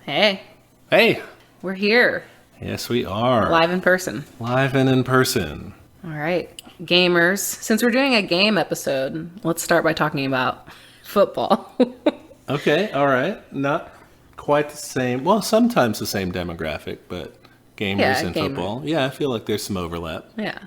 Hey. Hey. We're here. Yes, we are. Live in person. Live and in person. All right. Gamers. Since we're doing a game episode, let's start by talking about football. Okay, all right. Not quite the same. Well, sometimes the same demographic, but gamers and football. Yeah, I feel like there's some overlap. Yeah.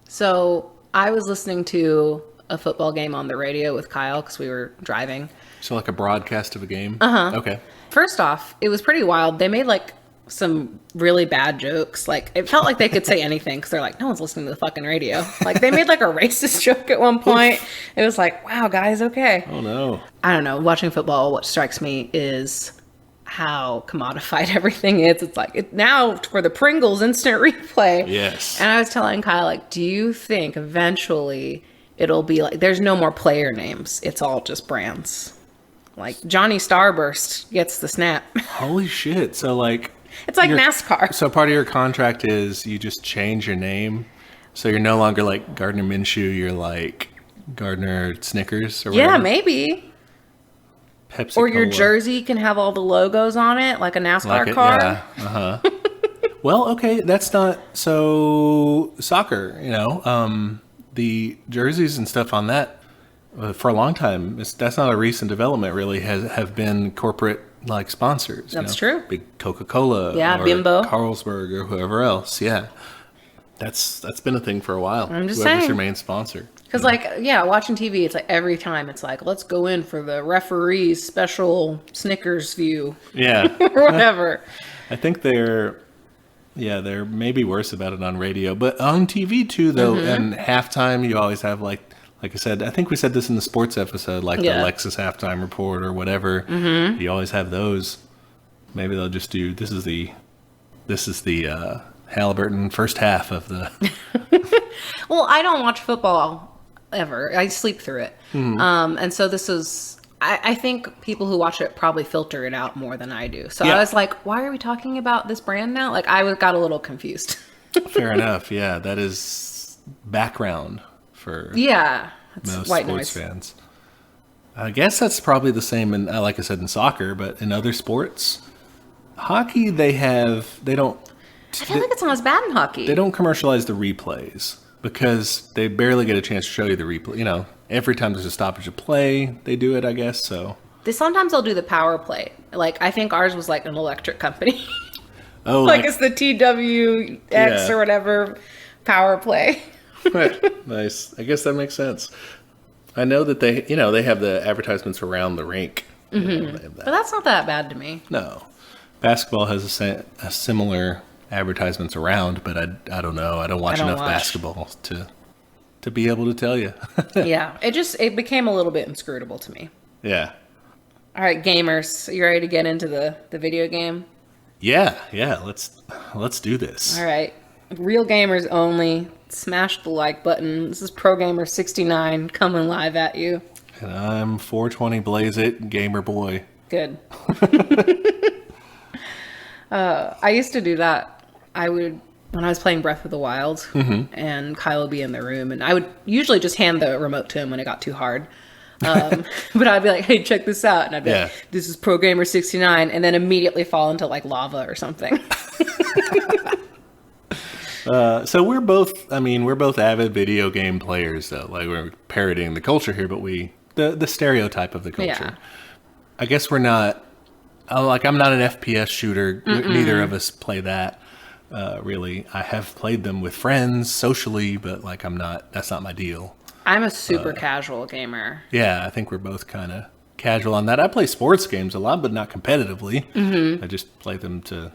So I was listening to a football game on the radio with Kyle because we were driving. So like a broadcast of a game? Uh-huh. Okay. First off, it was pretty wild. They made like some really bad jokes. Like it felt like they could say anything because they're like, no one's listening to the fucking radio. Like they made like a racist joke at one point. It was like, wow, guys, okay. Oh no. I don't know. Watching football, what strikes me is how commodified everything is. It's like now for the Pringles instant replay. Yes. And I was telling Kyle, like, do you think eventually it'll be like there's no more player names? It's all just brands. Like Johnny Starburst gets the snap. Holy shit. So like it's like NASCAR. So part of your contract is you just change your name. So you're no longer like Gardner Minshew, you're like Gardner Snickers or whatever. Yeah, maybe. Pepsi or your Cola. jersey can have all the logos on it, like a NASCAR car. Yeah. Uh-huh. Well, okay, that's not so soccer, you know. The jerseys and stuff on that for a long time, that's not a recent development really, have been corporate like sponsors. That's true. Big Coca-Cola, yeah, or Bimbo, Carlsberg, or whoever else. Yeah, that's been a thing for a while. I'm just Whoever's saying. your main sponsor. Because watching TV, it's like every time it's like, let's go in for the referee's special Snickers view. Yeah, or whatever. I think they're maybe worse about it on radio, but on TV too though. And halftime, you always have like I said, I think we said this in the sports episode, like the Lexus halftime report or whatever. Mm-hmm. You always have those. Maybe they'll just do this is the Halliburton first half of the. Well, I don't watch football ever. I sleep through it. Mm-hmm. And so this is. I think people who watch it probably filter it out more than I do. So I was like, why are we talking about this brand now? Like I got a little confused. Fair enough. Yeah, that is background for most white sports noise. fans. I guess that's probably the same in, like I said, in soccer, but in other sports, hockey they don't. I feel like it's not as bad in hockey. They don't commercialize the replays because they barely get a chance to show you the replay. You know, every time there's a stoppage of play, they do it. I guess so. Sometimes they'll do the power play. Like I think ours was like an electric company. Oh, like it's the TWX or whatever power play. Nice. I guess that makes sense. I know that they have the advertisements around the rink. Mm-hmm. But that's not that bad to me. No. Basketball has a similar advertisements around, but I don't know. I don't watch enough basketball to be able to tell you. Yeah. It became a little bit inscrutable to me. Yeah. All right, gamers. You ready to get into the video game? Yeah. Let's do this. All right. Real gamers only. Smash the like button. This is ProGamer69 coming live at you. And I'm 420 Blaze It Gamer Boy. Good. I used to do that. when I was playing Breath of the Wild, and Kyle would be in the room, and I would usually just hand the remote to him when it got too hard. But I'd be like, hey, check this out. And I'd be like, this is ProGamer69, and then immediately fall into like lava or something. So we're both avid video game players, though. Like, we're parodying the culture here, but the stereotype of the culture. Yeah. I guess we're not, I'm not an FPS shooter. Neither of us play that, really. I have played them with friends socially, but that's not my deal. I'm a super casual gamer. Yeah, I think we're both kind of casual on that. I play sports games a lot, but not competitively. I just play them to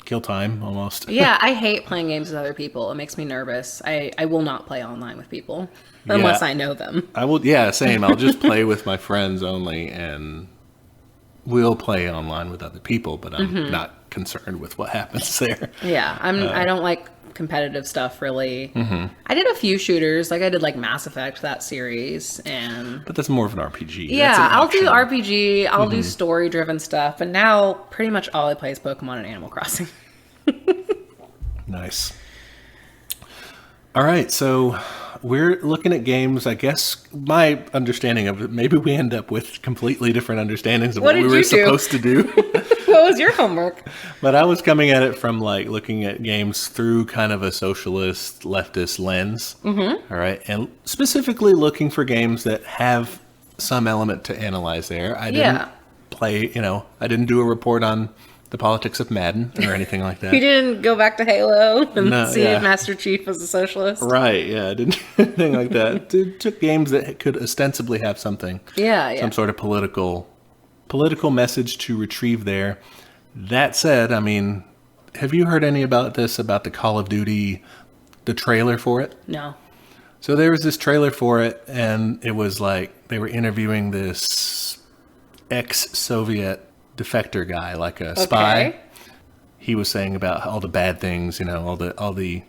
kill time, almost. Yeah, I hate playing games with other people. It makes me nervous. I will not play online with people unless I know them. I will. Yeah, same. I'll just play with my friends only, and we'll play online with other people, but I'm not concerned with what happens there. Yeah, I don't like competitive stuff really. I did a few shooters, like I did like Mass Effect, that series, but that's more of an RPG. Yeah, I'll do RPG, I'll do story driven stuff, and now pretty much all I play is Pokemon and Animal Crossing. Nice. All right, so we're looking at games. I guess my understanding of it, maybe we end up with completely different understandings of what we were supposed to do. What was your homework? But I was coming at it from like looking at games through kind of a socialist, leftist lens. Mm-hmm. All right. And specifically looking for games that have some element to analyze there. I didn't play, I didn't do a report on the politics of Madden or anything like that. You didn't go back to Halo and see if Master Chief was a socialist? Right, yeah. I didn't do anything like that. It took games that could ostensibly have something. Some sort of political message to retrieve there. That said, I mean, have you heard any about the Call of Duty, the trailer for it? No. So there was this trailer for it, and it was like they were interviewing this ex-Soviet defector guy, like a spy. He was saying about all the bad things, all the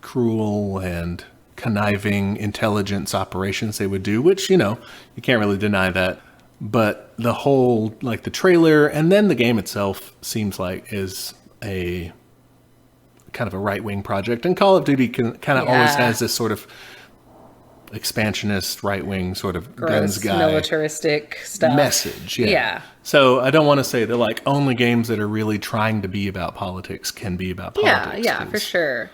cruel and conniving intelligence operations they would do, which, you can't really deny that. But the whole, like the trailer and then the game itself seems like is a kind of a right-wing project. And Call of Duty kind of always has this sort of expansionist, right-wing sort of guns guy. Militaristic stuff. Message, yeah. So I don't want to say that like only games that are really trying to be about politics can be about politics. Yeah, for sure.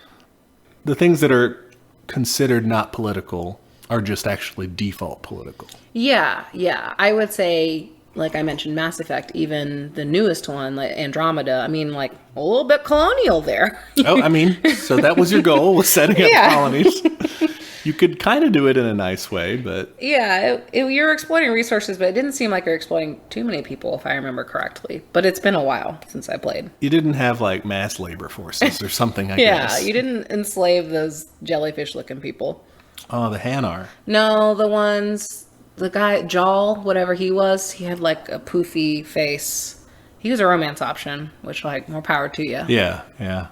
The things that are considered not political are just actually default political. Yeah. I would say, like I mentioned, Mass Effect, even the newest one, like Andromeda, I mean, like a little bit colonial there. So that was your goal, was setting up colonies. You could kind of do it in a nice way, but... Yeah, you're exploiting resources, but it didn't seem like you're exploiting too many people, if I remember correctly. But it's been a while since I played. You didn't have, like, mass labor forces or something, I guess. Yeah, you didn't enslave those jellyfish-looking people. Oh, the Hanar. No, the guy, Jal, whatever he was, he had, like, a poofy face. He was a romance option, which, like, more power to you. Yeah.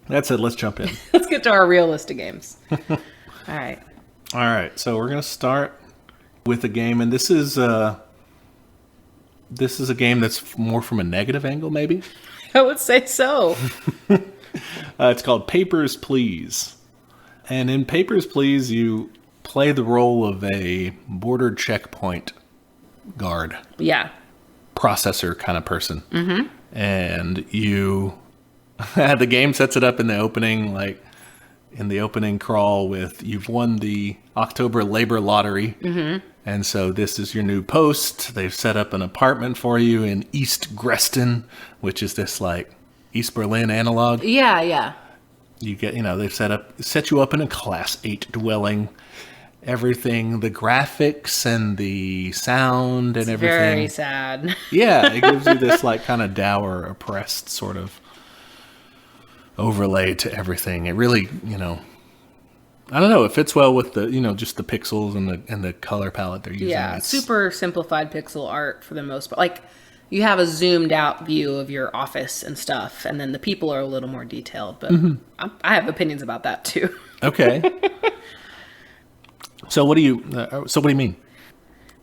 That's it, let's jump in. Let's get to our realistic games. All right. So we're gonna start with a game, and this is a game that's more from a negative angle, maybe. I would say so. It's called Papers, Please, and in Papers, Please, you play the role of a border checkpoint guard. Yeah. Processor kind of person. Mm-hmm. And the game sets it up in the opening, like. In the opening crawl with, you've won the October labor lottery. Mm-hmm. And so this is your new post. They've set up an apartment for you in East Greston, which is this like East Berlin analog. Yeah. You get, they've set you up in a Class 8 dwelling. Everything, the graphics and the sound and everything. Very sad. Yeah, it gives you this like kind of dour, oppressed sort of overlay to everything. It really, I don't know, it fits well with the, just the pixels and the color palette they're using. Yeah, super simplified pixel art for the most part. Like, you have a zoomed out view of your office and stuff, and then the people are a little more detailed, but I have opinions about that too. Okay. So what do you mean?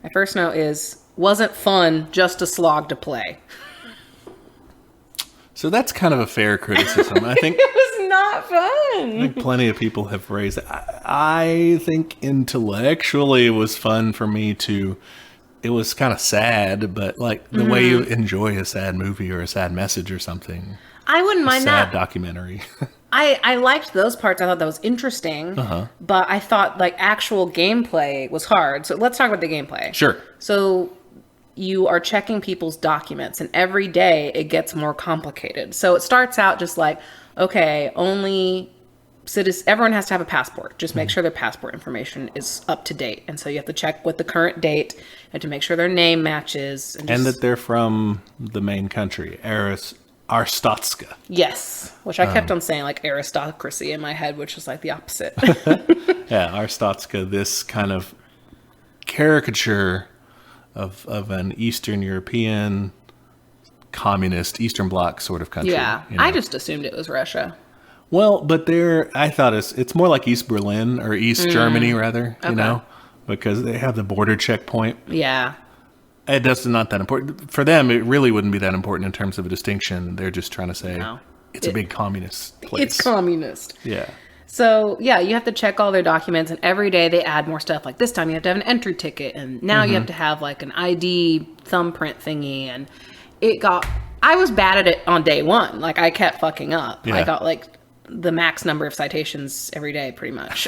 My first note is, wasn't fun, just a slog to play. So that's kind of a fair criticism. I think it was not fun. I think plenty of people have raised it. I think intellectually it was fun for me to. It was kind of sad, but like the way you enjoy a sad movie or a sad message or something. I wouldn't mind that. Sad documentary. I liked those parts. I thought that was interesting. But I thought like actual gameplay was hard. So let's talk about the gameplay. Sure. So you are checking people's documents, and every day it gets more complicated. So it starts out just like, okay, everyone has to have a passport. Just make sure their passport information is up to date. And so you have to check with the current date and to make sure their name matches. And that they're from the main country, Arstotzka. Yes, which I kept on saying like aristocracy in my head, which is like the opposite. Yeah, Arstotzka, this kind of caricature of an Eastern European communist Eastern Bloc sort of country. Yeah, I just assumed it was Russia. Well, but I thought it's more like East Berlin or East Germany rather, because they have the border checkpoint. Yeah. It's not that important. For them, it really wouldn't be that important in terms of a distinction. They're just trying to say it's a big communist place. It's communist. Yeah. So, yeah, you have to check all their documents, and every day they add more stuff. Like this time you have to have an entry ticket, and now you have to have like an ID thumbprint thingy. And I was bad at it on day one. Like, I kept fucking up. Yeah. I got like the max number of citations every day, pretty much.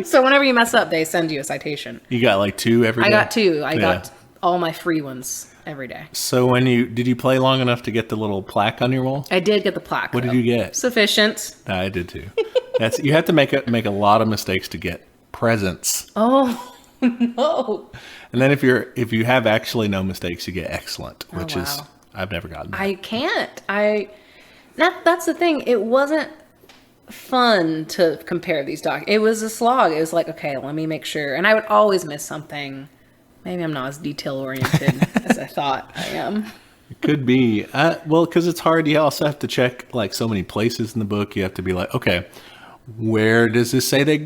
So whenever you mess up, they send you a citation. You got like 2 every day? I got 2. I got all my free ones every day. So did you play long enough to get the little plaque on your wall? I did get the plaque. What did you get? Sufficient. I did too. You have to make a lot of mistakes to get presents. Oh no! And then if you have actually no mistakes, you get excellent, which is I've never gotten that. I can't. That's the thing. It wasn't fun to compare these documents. It was a slog. It was like, okay, let me make sure. And I would always miss something. Maybe I'm not as detail oriented as I thought I am. It could be. Well, because it's hard. You also have to check like so many places in the book. You have to be like, okay, where does it say they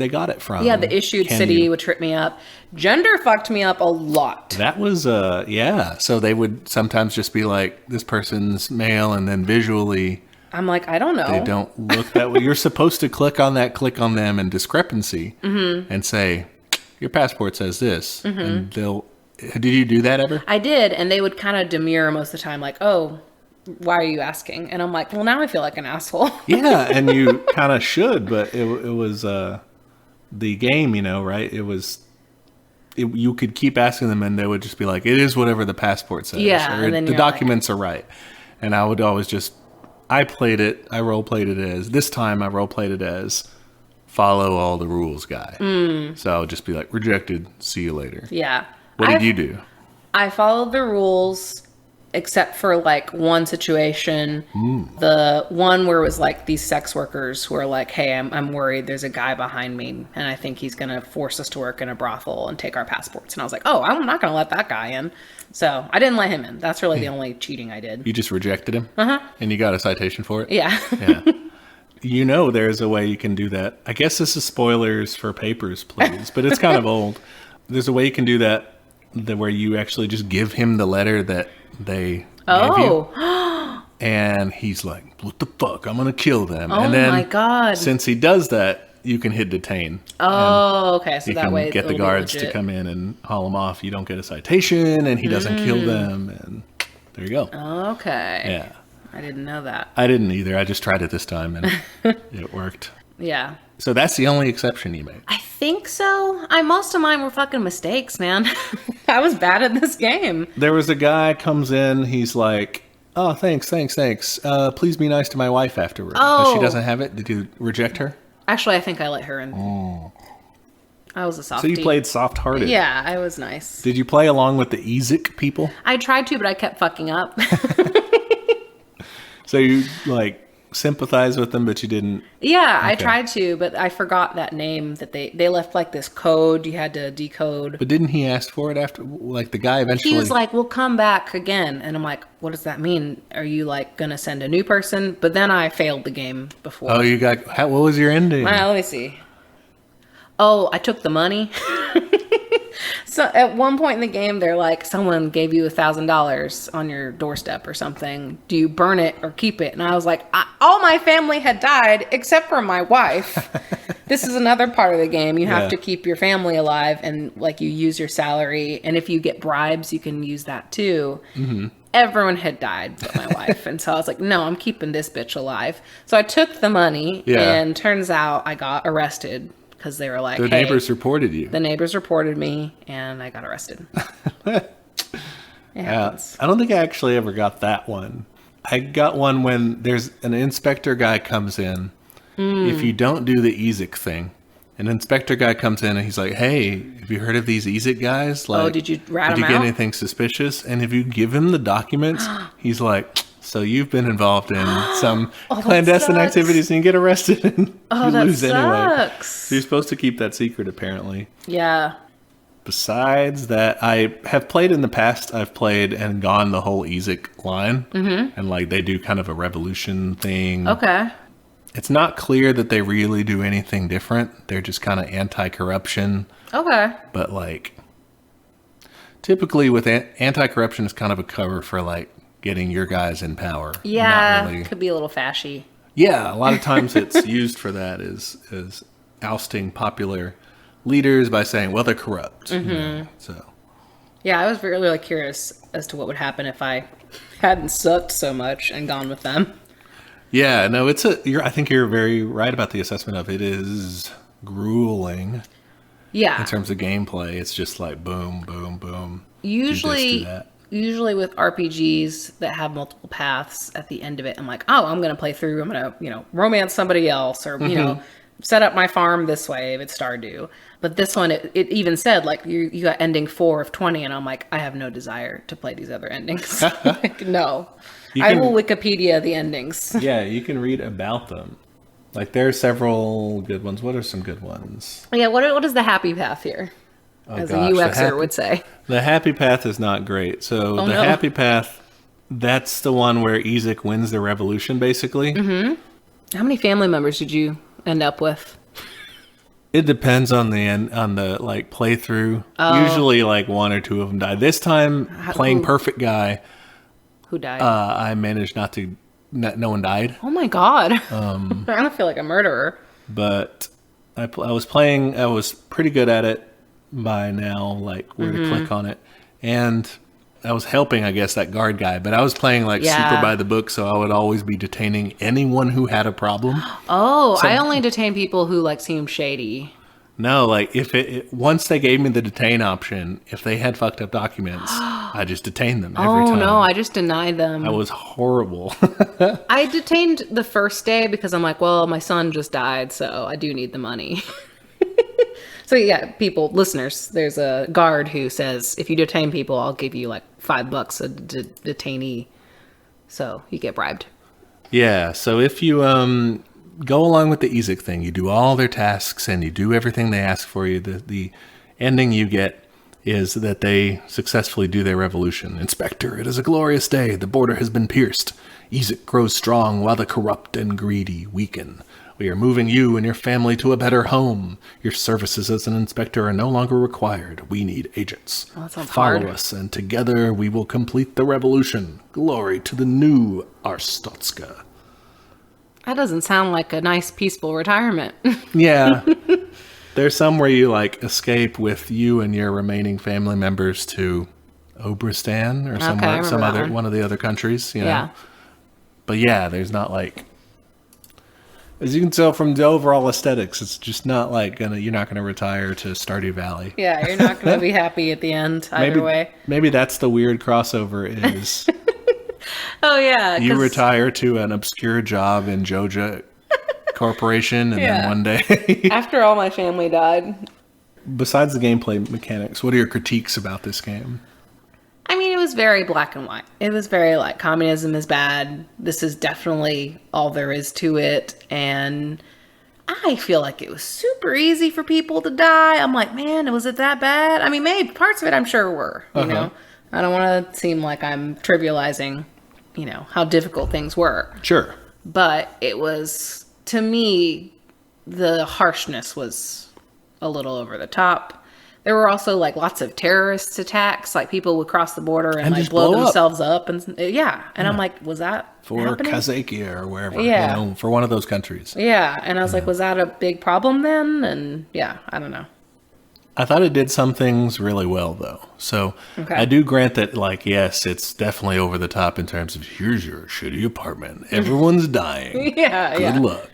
got it from? Yeah, the issued city would trip me up. Gender fucked me up a lot. That was so they would sometimes just be like, this person's male, and then visually I'm like, I don't know. They don't look that way. You're supposed to click on them in discrepancy and say, your passport says this. And did you do that ever? I did, and they would kind of demur most of the time, like, oh, why are you asking? And I'm like, well, now I feel like an asshole. Yeah, and you kind of should, but it was the game, right? You could keep asking them, and they would just be like, it is whatever the passport says. Yeah, or and then the documents are right. And I would always I role-played it as, this time I role-played it as follow all the rules guy. So I would just be like, rejected, see you later. Yeah. What did you do? I followed the rules, except for like one situation. The one where it was like these sex workers who are like, hey, I'm worried there's a guy behind me and I think he's going to force us to work in a brothel and take our passports. And I was like, oh, I'm not going to let that guy in. So I didn't let him in. That's really the only cheating I did. You just rejected him? And you got a citation for it? Yeah. Yeah. There's a way you can do that. I guess this is spoilers for Papers, Please, but it's kind of old. There's a way you can do that where you actually just give him the letter that they gave you. And he's like, what the fuck? I'm going to kill them. Oh, and then, my God. Since he does that, you can hit detain. Oh, okay. So that way you can get the guards to come in and haul him off. You don't get a citation, and he doesn't kill them. And there you go. Okay. Yeah. I didn't know that. I didn't either. I just tried it this time, and it worked. Yeah. So that's the only exception you made. I think so. Most of mine were fucking mistakes, man. I was bad at this game. There was a guy comes in. He's like, oh, thanks. Please be nice to my wife afterward. But she doesn't have it. Did you reject her? Actually, I think I let her in. I was a softie. So you played soft-hearted. Yeah, I was nice. Did you play along with the EZIC people? I tried to, but I kept fucking up. So you sympathize with them, but you didn't. Yeah, okay. I tried to, but I forgot that name that they left like this code you had to decode. But didn't he ask for it after? Like the guy eventually. He was like, "We'll come back again," and I'm like, "What does that mean? Are you gonna send a new person?" But then I failed the game before. Oh, what was your ending? Let me see. Oh, I took the money. So at one point in the game, they're like, someone gave you $1,000 on your doorstep or something. Do you burn it or keep it? And I was like, all my family had died except for my wife. This is another part of the game. You have to keep your family alive, and you use your salary. And if you get bribes, you can use that too. Mm-hmm. Everyone had died but my wife. And so I was like, no, I'm keeping this bitch alive. So I took the money, and turns out I got arrested. Because they were like, the neighbors reported you. The neighbors reported me, and I got arrested. It happens. I don't think I actually ever got that one. I got one when there's an inspector guy comes in. If you don't do the EZIC thing, an inspector guy comes in and he's like, hey, have you heard of these EZIC guys? Did you rat them out? Did you get anything suspicious? And if you give him the documents, he's like, so you've been involved in some clandestine activities and you get arrested and you lose anyway. So you're supposed to keep that secret, apparently. Yeah. Besides that, I have played in the past. I've played and gone the whole EZIC line. Mm-hmm. And they do kind of a revolution thing. Okay. It's not clear that they really do anything different. They're just kind of anti-corruption. Okay. But typically with anti-corruption is kind of a cover for getting your guys in power. Yeah, really. Could be a little fashy. Yeah, a lot of times it's used for that is ousting popular leaders by saying, well, they're corrupt. So Yeah, I was really curious as to what would happen if I hadn't sucked so much and gone with them. yeah, no, I think you're very right about the assessment of it is grueling. Yeah. In terms of gameplay, it's just like boom, boom, boom. Usually, do that. usually with RPGs that have multiple paths at the end of it, I'm like, oh, I'm going to play through. I'm going to, romance somebody else or, set up my farm this way if it's Stardew. But this one, it even said, like, you got ending 4 of 20. And I'm like, I have no desire to play these other endings. Like, no. I will Wikipedia the endings. Yeah, you can read about them. Like, there are several good ones. What are some good ones? Yeah, what is the happy path here? As a UXer would say. The happy path is not great. So happy path, that's the one where Ezek wins the revolution, basically. Mm-hmm. How many family members did you end up with? It depends on the playthrough. Oh. Usually, like 1 or 2 of them die. This time, playing Perfect Guy. Who died? I managed not to. No one died. Oh my god! I don't feel like a murderer. But I was playing. I was pretty good at it by now, like where to click on it, and I was helping, I guess, that guard guy. But I was playing super by the book, so I would always be detaining anyone who had a problem. Oh, so, I only detain people who seem shady. No, if once they gave me the detain option, if they had fucked up documents, I just detained them every time. Oh no, I just denied them. I was horrible. I detained the first day because I'm like, well, my son just died, so I do need the money. So yeah, listeners, there's a guard who says, if you detain people, I'll give you $5 a detainee. So you get bribed. Yeah, so if you go along with the Ezek thing, you do all their tasks and you do everything they ask for you, the ending you get is that they successfully do their revolution. Inspector, it is a glorious day. The border has been pierced. Ezek grows strong while the corrupt and greedy weaken. We are moving you and your family to a better home. Your services as an inspector are no longer required. We need agents. Oh, that sounds Follow hard. us, and together we will complete the revolution. Glory to the new Arstotska. That doesn't sound like a nice, peaceful retirement. Yeah. There's some where you escape with you and your remaining family members to Obristan or somewhere, one of the other countries. Yeah. But yeah, there's not as you can tell from the overall aesthetics, it's just not you're not gonna retire to Stardew Valley. Yeah, you're not gonna be happy at the end either way. Maybe that's the weird crossover is. Oh yeah, you retire to an obscure job in Joja Corporation, and then one day, after all my family died. Besides the gameplay mechanics, what are your critiques about this game? I mean, it was very black and white. It was very communism is bad. This is definitely all there is to it. And I feel like it was super easy for people to die. I'm like, man, was it that bad? I mean, maybe parts of it I'm sure were, you know. I don't want to seem like I'm trivializing, how difficult things were. Sure. But it was, to me, the harshness was a little over the top. There were also lots of terrorist attacks, people would cross the border and blow themselves up, and I'm like, was that for happening? Kazakhstan or wherever? For one of those countries. Yeah, and I was like, was that a big problem then? And I don't know. I thought it did some things really well though. So I do grant that, yes, it's definitely over the top in terms of here's your shitty apartment, everyone's dying. Good luck.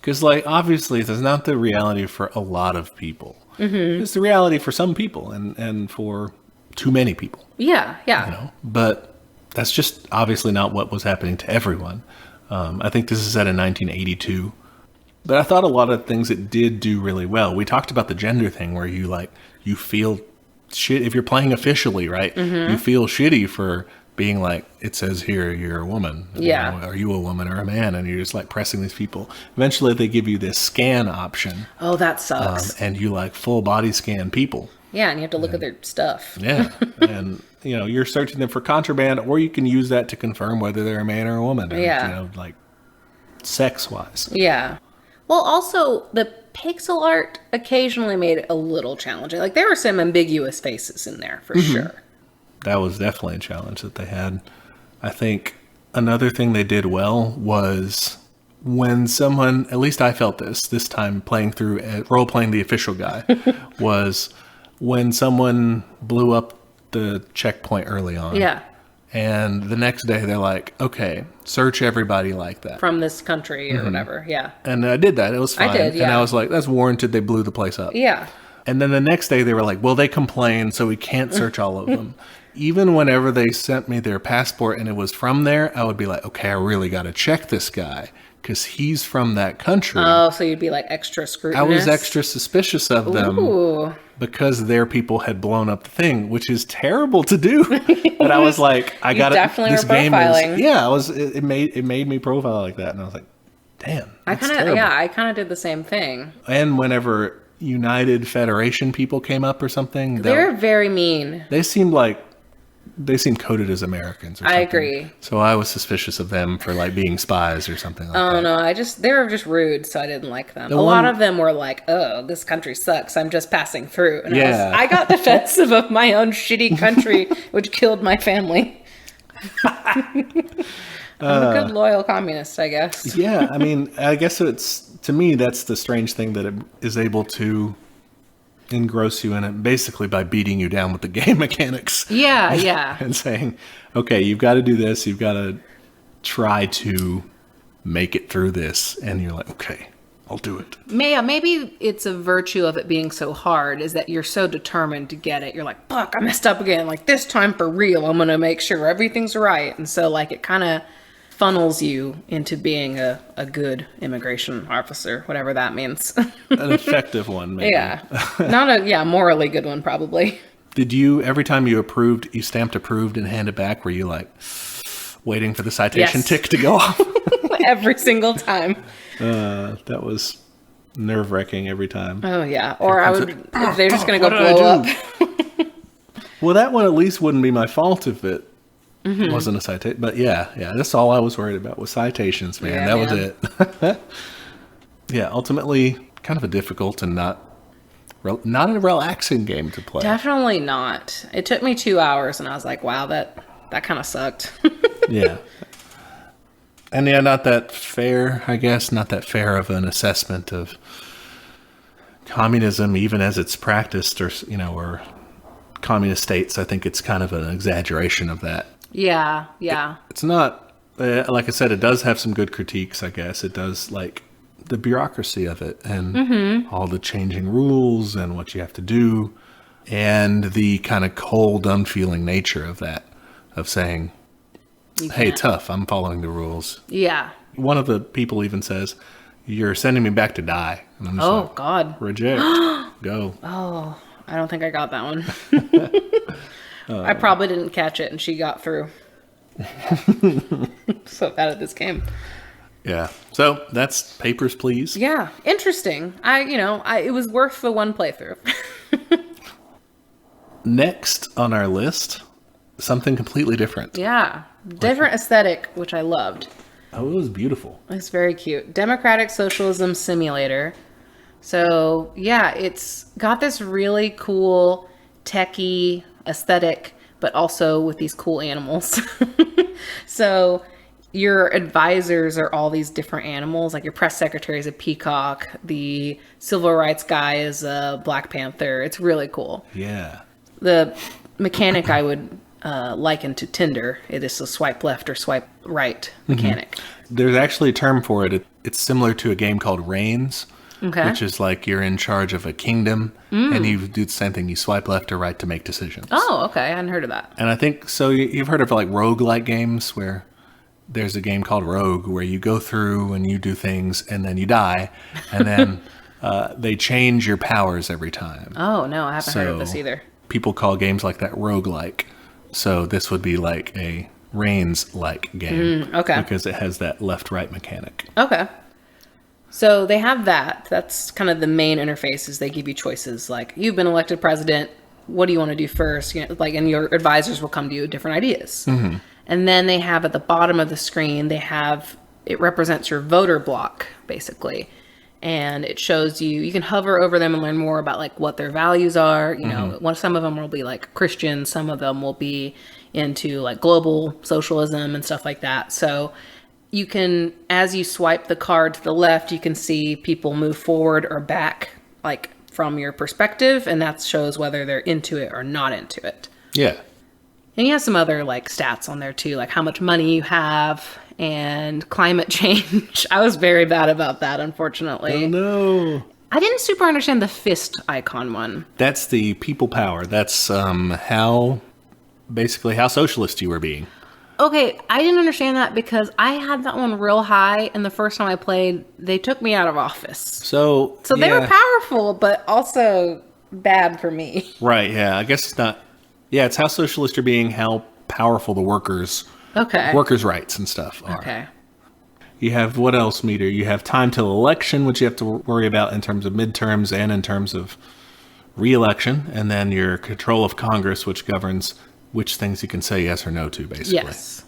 Because obviously that's not the reality for a lot of people. Mm-hmm. It's the reality for some people and for too many people. Yeah. But that's just obviously not what was happening to everyone. I think this is set in 1982. But I thought a lot of things it did do really well. We talked about the gender thing where you feel shit if you're playing officially, right? Mm-hmm. You feel shitty for being it says here you're a woman. Yeah. Are you a woman or a man? And you're just pressing these people. Eventually they give you this scan option. Oh, that sucks. And you full body scan people. Yeah, and you have to look at their stuff. Yeah. And you're searching them for contraband, or you can use that to confirm whether they're a man or a woman. Yeah. Sex wise. Yeah. Well, also the pixel art occasionally made it a little challenging. There were some ambiguous faces in there for sure. That was definitely a challenge that they had. I think another thing they did well was when someone, at least I felt this time playing through, role-playing the official guy, was when someone blew up the checkpoint early on. Yeah. And the next day they're like, okay, search everybody like that. From this country or whatever, yeah. And I did that. It was fine. I did, yeah. And I was like, that's warranted. They blew the place up. Yeah. And then the next day they were like, well, they complained, so we can't search all of them. Even whenever they sent me their passport and it was from there, I would be like, okay, I really got to check this guy because he's from that country. Oh, so you'd be like extra scrutinous? I was extra suspicious of them because their people had blown up the thing, which is terrible to do. But I was like, I got to. Definitely this were game profiling. is, yeah, it made me profile like that, and I was like, damn. I kind of did the same thing. And whenever United Federation people came up or something, they're very mean. They seemed coded as Americans or something. I agree. So I was suspicious of them for like being spies or something like that. Oh no, they were just rude, so I didn't like them. A lot of them were like, oh, this country sucks, I'm just passing through. And I got defensive of my own shitty country, which killed my family. I'm a good loyal communist, I guess. Yeah, I mean, I guess to me, that's the strange thing, that it is able to engross you in it basically by beating you down with the game mechanics. Yeah, yeah. And saying, okay, you've got to do this, you've got to try to make it through this, and you're like, okay, I'll do it. Maybe it's a virtue of it being so hard is that you're so determined to get it. You're like, fuck, I messed up again. Like, this time for real, I'm going to make sure everything's right. And so, like, it kind of funnels you into being a good immigration officer, whatever that means. An effective one, maybe. Yeah. Not a morally good one, probably. Did you, every time you stamped approved and handed back, were you like waiting for the citation tick to go off? Every single time. That was nerve-wracking every time. Oh, yeah. Or I would, if they're just going to go blow up. Well, that one at least wouldn't be my fault if it wasn't a citation. But yeah, that's all I was worried about was citations, man. Yeah, that was it. Yeah, ultimately, kind of a difficult and not a relaxing game to play. Definitely not. It took me 2 hours, and I was like, wow, that kind of sucked. Yeah. And yeah, not that fair, I guess, not that fair of an assessment of communism, even as it's practiced, or communist states. I think it's kind of an exaggeration of that. Yeah, yeah. It's not, like I said, it does have some good critiques, I guess. It does, like, the bureaucracy of it and all the changing rules and what you have to do and the kind of cold, unfeeling nature of that, of saying, hey, tough, I'm following the rules. Yeah. One of the people even says, you're sending me back to die. And I'm just like, God. Reject. Go. Oh, I don't think I got that one. I probably didn't catch it, and she got through. So bad at this game. Yeah. So that's Papers, Please. Yeah. Interesting. It was worth the one playthrough. Next on our list, something completely different. Yeah. Different aesthetic, which I loved. Oh, it was beautiful. It's very cute. Democratic Socialism Simulator. So, yeah, it's got this really cool techie aesthetic, but also with these cool animals. So your advisors are all these different animals. Like your press secretary is a peacock. The civil rights guy is a Black Panther. It's really cool. Yeah. The mechanic I would liken to Tinder. It is a swipe left or swipe right mechanic. There's actually a term for it. It's similar to a game called Reigns. Okay. Which is like you're in charge of a kingdom and you do the same thing. You swipe left or right to make decisions. Oh, okay. I hadn't heard of that. And I think, so you've heard of like roguelike games where there's a game called Rogue where you go through and you do things and then you die and then they change your powers every time. Oh, no, I haven't heard of this either. People call games like that roguelike. So this would be like a Reigns-like game. Okay. Because it has that left-right mechanic. Okay. So they have that. That's kind of the main interfaces. They give you choices like, you've been elected president. What do you want to do first? And your advisors will come to you with different ideas. And then they have at the bottom of the screen, it represents your voter block, basically. And it shows you can hover over them and learn more about like what their values are. Some of them will be like Christian. Some of them will be into like global socialism and stuff like that. So you can, as you swipe the card to the left, you can see people move forward or back, like from your perspective, and that shows whether they're into it or not into it. Yeah. And you have some other like stats on there too, like how much money you have and climate change. I was very bad about that, unfortunately. Oh no. I didn't super understand the fist icon one. That's the people power. That's how socialist you were being. Okay, I didn't understand that because I had that one real high, and the first time I played, they took me out of office. So they were powerful, but also bad for me. Right, yeah. I guess it's not... Yeah, it's how socialist you're being, how powerful the workers' rights and stuff are. Okay. You have what else, Meter? You have time till election, which you have to worry about in terms of midterms and in terms of re-election. And then your control of Congress, which governs which things you can say yes or no to, basically. Yes.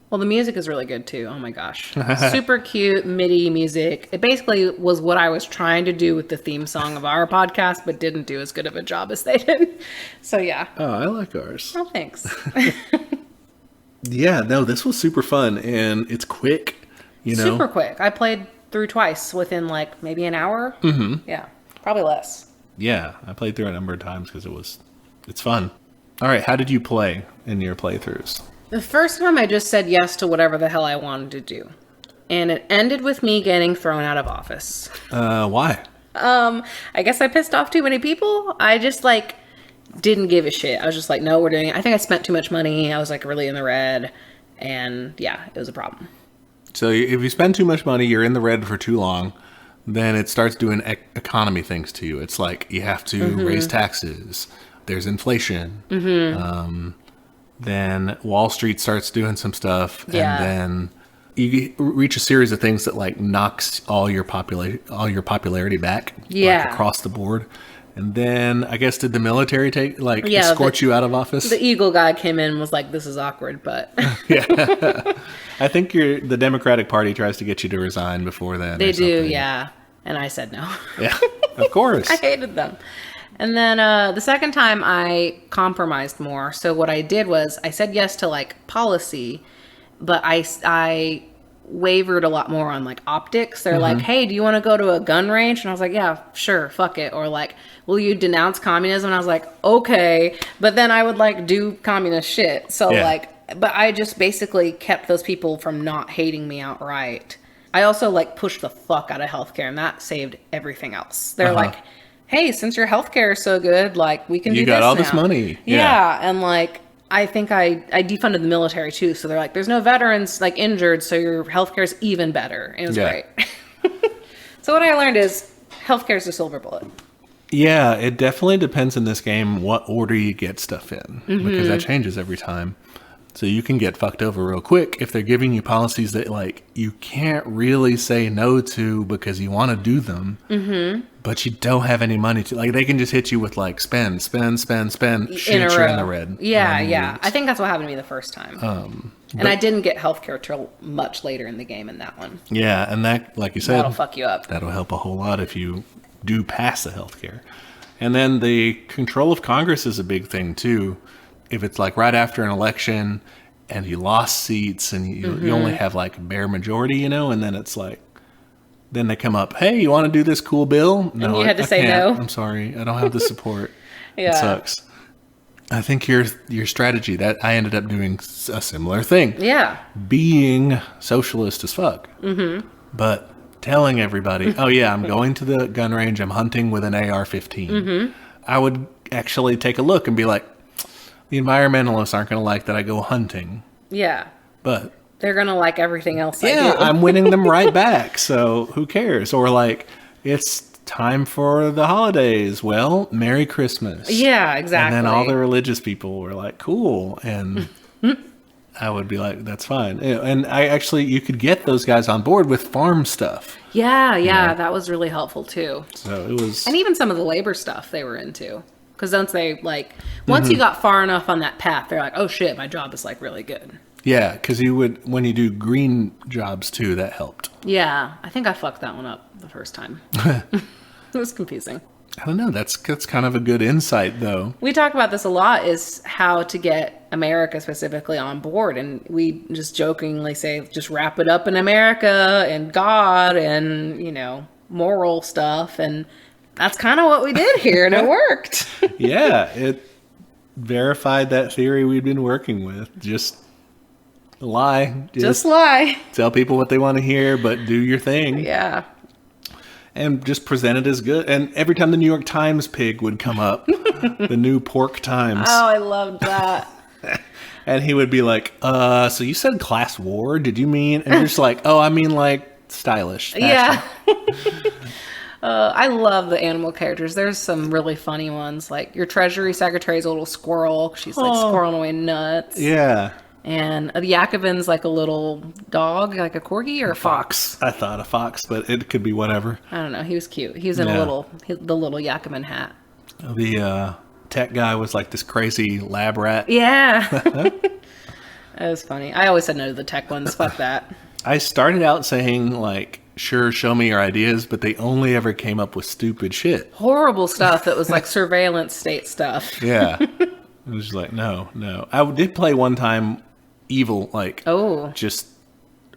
Well, the music is really good, too. Oh, my gosh. Super cute MIDI music. It basically was what I was trying to do with the theme song of our podcast, but didn't do as good of a job as they did. So, yeah. Oh, I like ours. Oh, thanks. Yeah, no, this was super fun, and it's quick, you know? Super quick. I played through twice within, like, maybe an hour. Mm-hmm. Yeah, probably less. Yeah, I played through it a number of times because it's fun. All right, how did you play in your playthroughs? The first time I just said yes to whatever the hell I wanted to do. And it ended with me getting thrown out of office. Why? I guess I pissed off too many people. I just, like, didn't give a shit. I was just like, no, we're doing it. I think I spent too much money. I was, like, really in the red. And, yeah, it was a problem. So if you spend too much money, you're in the red for too long, then it starts doing economy things to you. It's like you have to raise taxes. There's inflation. Then Wall Street starts doing some stuff, and then you reach a series of things that like knocks all your popularity back, like, across the board. And then I guess did the military escort you out of office? The Eagle guy came in and was like, "This is awkward," but yeah, I think the Democratic Party tries to get you to resign before then. They do, yeah. And I said no. Yeah, of course. I hated them. And then the second time I compromised more. So what I did was I said yes to like policy, but I wavered a lot more on like optics. They're like, hey, do you want to go to a gun range? And I was like, yeah, sure, fuck it. Or like, will you denounce communism? And I was like, okay. But then I would like do communist shit. So but I just basically kept those people from not hating me outright. I also like pushed the fuck out of healthcare, and that saved everything else. They're like, hey, since your healthcare is so good, like, we can do this now. You got all this money. Yeah, and, like, I think I defunded the military, too. So they're like, there's no veterans, like, injured, so your healthcare is even better. It was great. So what I learned is healthcare is a silver bullet. Yeah, it definitely depends in this game what order you get stuff in, because that changes every time. So you can get fucked over real quick if they're giving you policies that, like, you can't really say no to because you want to do them, but you don't have any money to. Like, they can just hit you with, like, spend. Shit, you're in the red. Yeah. I think that's what happened to me the first time. And I didn't get healthcare till much later in the game in that one. Yeah, and that, like you said, that'll fuck you up. That'll help a whole lot if you do pass the healthcare. And then the control of Congress is a big thing, too. If it's like right after an election and you lost seats and you only have like a bare majority, you know, and then it's like, then they come up, hey, you want to do this cool bill? No, and you had to say can't. no. I'm sorry. I don't have the support. It sucks. I think your strategy that I ended up doing a similar thing. Yeah. Being socialist as fuck. But telling everybody, oh yeah, I'm going to the gun range. I'm hunting with an AR-15. I would actually take a look and be like, the environmentalists aren't going to like that I go hunting. Yeah. But they're going to like everything else I do. I'm winning them right back. So who cares? Or like, it's time for the holidays. Well, Merry Christmas. Yeah, exactly. And then all the religious people were like, cool. And I would be like, that's fine. And you could get those guys on board with farm stuff. Yeah. That was really helpful too. So it was. And even some of the labor stuff they were into. Because once you got far enough on that path, they're like, oh shit, my job is like really good. Yeah, because when you do green jobs too, that helped. Yeah, I think I fucked that one up the first time. It was confusing. I don't know. That's kind of a good insight, though. We talk about this a lot, is how to get America specifically on board. And we just jokingly say, just wrap it up in America and God and, moral stuff. And that's kind of what we did here, and it worked. Yeah, it verified that theory we'd been working with. Just lie. Just lie. Tell people what they want to hear, but do your thing. Yeah. And just present it as good. And every time the New York Times pig would come up, the new Pork Times. Oh, I loved that. And he would be like, so you said class war? Did you mean? And you're just like, oh, I mean like stylish fashion. Yeah. I love the animal characters. There's some really funny ones. Like your Treasury Secretary's a little squirrel. She's like squirreling away nuts. Yeah. And the Yakoven's like a little dog, like a corgi or a fox. I thought a fox, but it could be whatever. I don't know. He was cute. He was in the little Yakoven hat. The tech guy was like this crazy lab rat. Yeah. That was funny. I always said no to the tech ones. Fuck that. I started out saying like, sure, show me your ideas, but they only ever came up with stupid shit. Horrible stuff that was like surveillance state stuff. Yeah. It was just like, no. I did play one time evil, like, just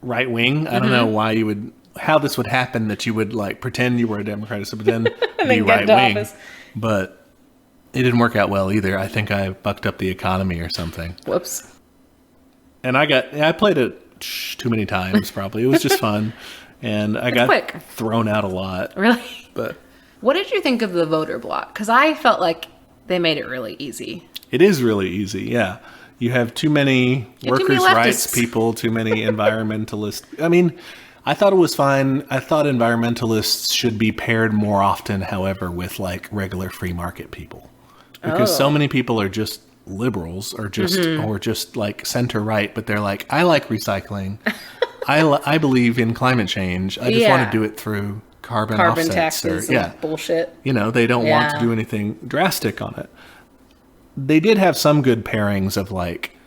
right wing. I don't know how this would happen, that you would like pretend you were a Democrat, but then be right wing. But it didn't work out well either. I think I bucked up the economy or something. Whoops. And I played it too many times, probably. It was just fun. And I got thrown out a lot. Really? But what did you think of the voter block? Because I felt like they made it really easy. It is really easy, yeah. You have too many workers' rights people, too many environmentalists. I mean, I thought it was fine. I thought environmentalists should be paired more often, however, with like regular free market people. Because so many people are just liberals or just like center right, but they're like, I like recycling. I believe in climate change. I just want to do it through carbon offsets taxes and bullshit. They don't want to do anything drastic on it. They did have some good pairings of like,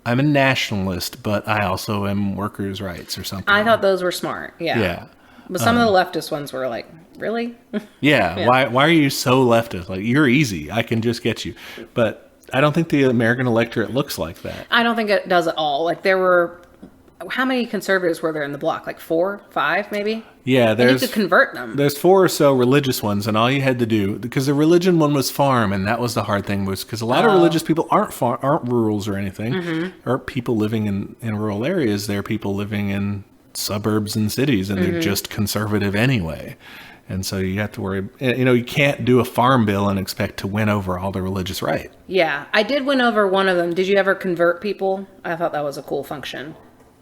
I'm a nationalist, but I also am workers' rights or something. I thought those were smart. Yeah. But some of the leftist ones were like, really? Yeah. Why are you so leftist? Like, you're easy. I can just get you. But I don't think the American electorate looks like that. I don't think it does at all. Like there were, how many conservatives were there in the block? Like 4, 5 maybe? Yeah, you could convert them. There's 4 or so religious ones, and all you had to do, because the religion one was farm, and that was the hard thing, was because a lot of religious people aren't rurals or anything, aren't people living in rural areas. They're people living in suburbs and cities, and they're just conservative anyway. And so you have to worry, you can't do a farm bill and expect to win over all the religious right. Yeah, I did win over one of them. Did you ever convert people? I thought that was a cool function.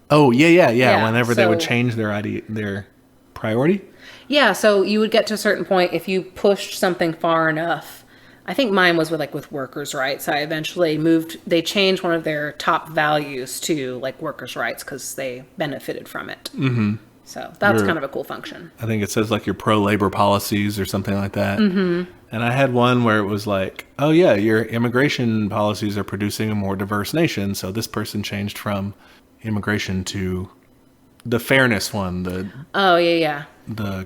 Oh, yeah. Whenever they would change their priority? Yeah, so you would get to a certain point if you pushed something far enough. I think mine was with workers' rights. I eventually they changed one of their top values to like workers' rights because they benefited from it. Mm-hmm. So that's kind of a cool function. I think it says like your pro-labor policies or something like that. Mm-hmm. And I had one where it was like, oh yeah, your immigration policies are producing a more diverse nation. So this person changed from immigration to the fairness one, the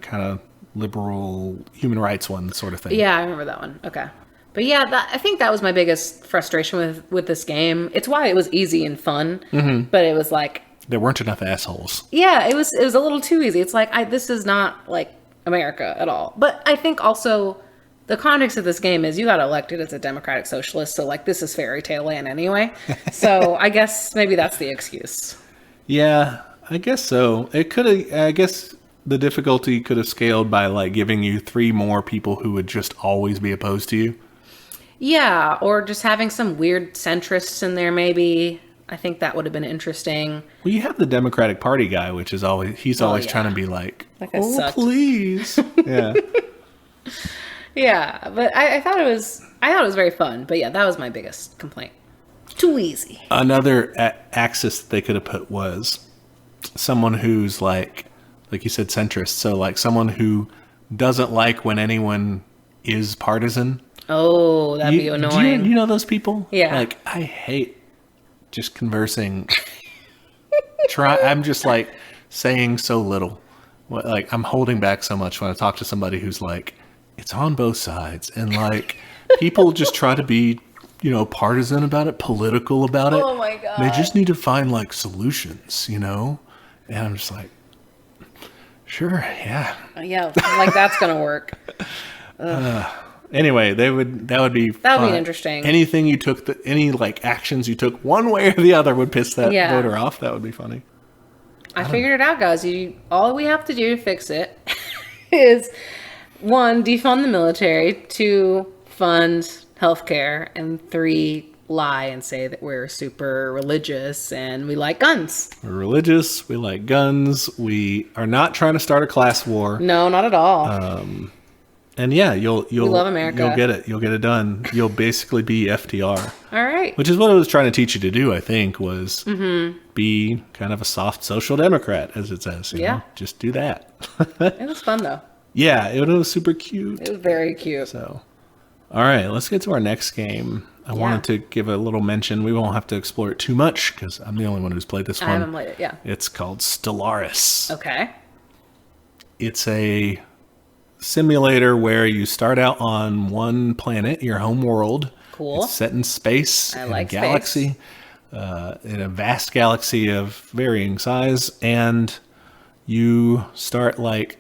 kind of liberal human rights one sort of thing. Yeah, I remember that one. Okay. But yeah, I think that was my biggest frustration with this game. It's why it was easy and fun, but it was like there weren't enough assholes. Yeah, it was a little too easy. It's like this is not like America at all. But I think also the context of this game is you got elected as a democratic socialist, so like this is fairy tale land anyway. So I guess maybe that's the excuse. Yeah, I guess so. It could have. I guess the difficulty could have scaled by like giving you 3 more people who would just always be opposed to you. Yeah, or just having some weird centrists in there maybe. I think that would have been interesting. Well, you have the Democratic Party guy, which is always trying to be like oh, please. Yeah. Yeah, but I thought it was very fun. But yeah, that was my biggest complaint. Too easy. Another axis they could have put was someone who's like you said, centrist. So like someone who doesn't like when anyone is partisan. Oh, that'd be annoying. Do you know those people? Yeah. Like, I hate just conversing. I'm just like saying so little. Like, I'm holding back so much when I talk to somebody who's like it's on both sides. And like people just try to be, partisan about it, political about it. Oh my God. They just need to find like solutions, And I'm just like, sure, yeah. Yeah, like that's gonna work. Anyway, that would be fun. Interesting. Anything you took, any like actions you took one way or the other would piss that voter off. That would be funny. I figured it out, guys. All we have to do to fix it is 1, defund the military, 2, fund healthcare, and 3, lie and say that we're super religious and we like guns. We're religious. We like guns. We are not trying to start a class war. No, not at all. And yeah, you'll love America. You'll get it. You'll get it done. You'll basically be FDR. All right. Which is what it was trying to teach you to do, I think, was be kind of a soft social democrat, as it says. You know? Just do that. It was fun, though. Yeah, it was super cute. It was very cute. So, all right, let's get to our next game. I wanted to give a little mention. We won't have to explore it too much because I'm the only one who's played this one. I haven't played it, It's called Stellaris. Okay. It's a simulator where you start out on one planet, your home world. Cool. It's set in space, in a galaxy, in a vast galaxy of varying size, and you start like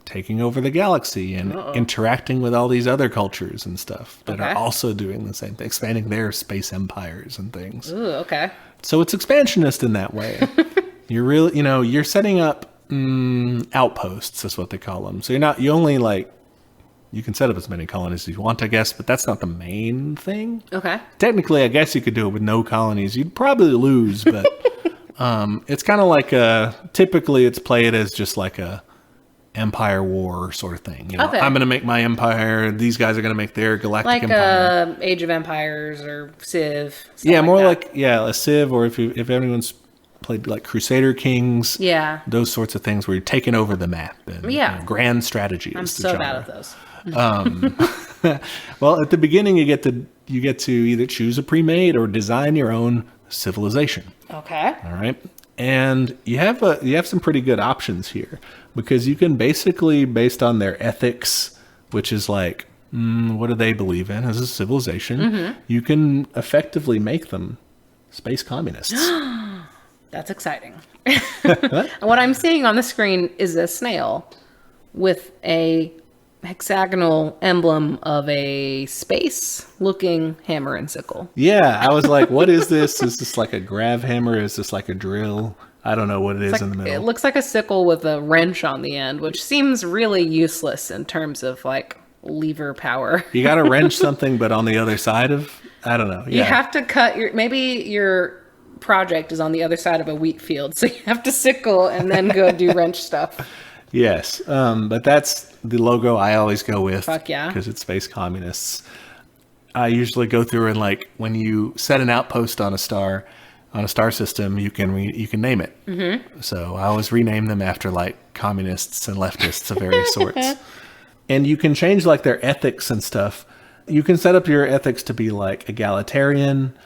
taking over the galaxy and interacting with all these other cultures and stuff that are also doing the same thing, expanding their space empires and things. Ooh, okay. So it's expansionist in that way. You're really, you're setting up outposts is what they call them. So you can set up as many colonies as you want, I guess, but that's not the main thing. Okay. Technically, I guess you could do it with no colonies. You'd probably lose, but it's kind of like typically it's played as just like a empire war sort of thing. Okay. I'm going to make my empire. These guys are going to make their galactic empire. Like Age of Empires or Civ. Yeah, more like a Civ, or if anyone's played like Crusader Kings. Yeah. Those sorts of things where you're taking over the map. And, grand strategy. I'm so bad at those. Well, at the beginning, you get to either choose a pre-made or design your own civilization. Okay. All right. And you have some pretty good options here because you can basically, based on their ethics, which is like, what do they believe in as a civilization, you can effectively make them space communists. That's exciting. What I'm seeing on the screen is a snail with a hexagonal emblem of a space-looking hammer and sickle. Yeah, I was like, what is this? Is this like a grav hammer? Is this like a drill? I don't know what it is in the middle. It looks like a sickle with a wrench on the end, which seems really useless in terms of like lever power. You got to wrench something, but on the other side of, I don't know. Yeah. You have to cut maybe your project is on the other side of a wheat field, so you have to sickle and then go do wrench stuff. Yes, but that's the logo I always go with. Fuck yeah. Because it's space communists. I usually go through and like when you set an outpost on a star system, you can name it. Mm-hmm. So I always rename them after like communists and leftists of various sorts. And you can change like their ethics and stuff. You can set up your ethics to be like egalitarian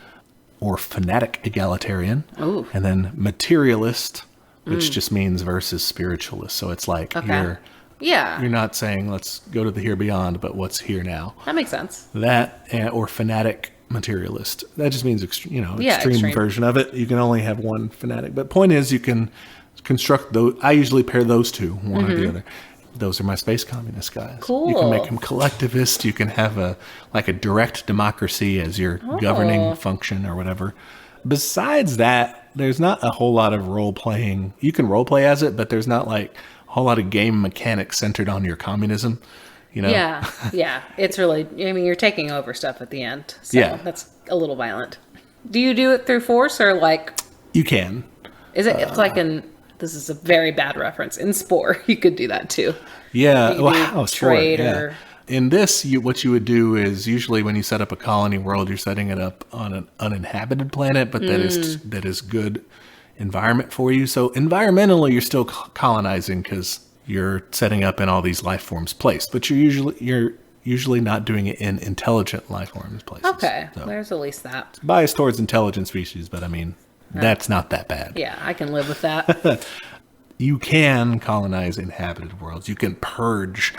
or fanatic egalitarian. Ooh. And then materialist, which just means versus spiritualist. So it's like you're not saying let's go to the here beyond, but what's here now. That makes sense. That or fanatic materialist. That just means extreme version of it. You can only have one fanatic. But point is, you can construct those. I usually pair those two, one or the other. Those are my space communist guys. Cool. You can make them collectivist. You can have a direct democracy as your governing function or whatever. Besides that, there's not a whole lot of role playing. You can role play as it, but there's not like a whole lot of game mechanics centered on your communism. Yeah. It's really, you're taking over stuff at the end. So that's a little violent. Do you do it through force or like? You can. Is it? It's like this is a very bad reference. In Spore, you could do that too. Yeah. Trade or. In this, what you would do is usually when you set up a colony world, you're setting it up on an uninhabited planet, but that is good environment for you. So environmentally, you're still colonizing because you're setting up in all these life forms place, but you're usually not doing it in intelligent life forms places. Okay, so, there's at least that. Bias towards intelligent species, but that's not that bad. Yeah, I can live with that. you can colonize inhabited worlds. You can purge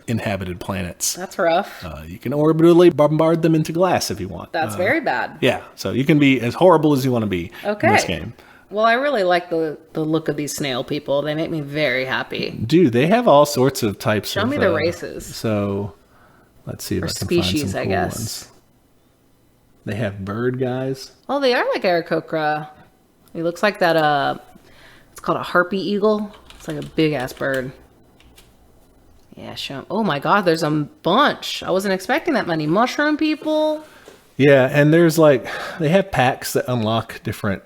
inhabited planets. That's rough. You can orbitally bombard them into glass if you want. That's very bad. Yeah, so you can be as horrible as you want to be in this game. Well, I really like the look of these snail people. They make me very happy. Dude, they have all sorts of types. Show me the races. So, let's see if I can species, find some cool guess. ones. They have bird guys. Oh, they are like Aarakocra. He looks like that, it's called a harpy eagle. It's like a big-ass bird. Yeah, show. Oh my god, there's a bunch. I wasn't expecting that many. Mushroom people. Yeah, and there's like, they have packs that unlock different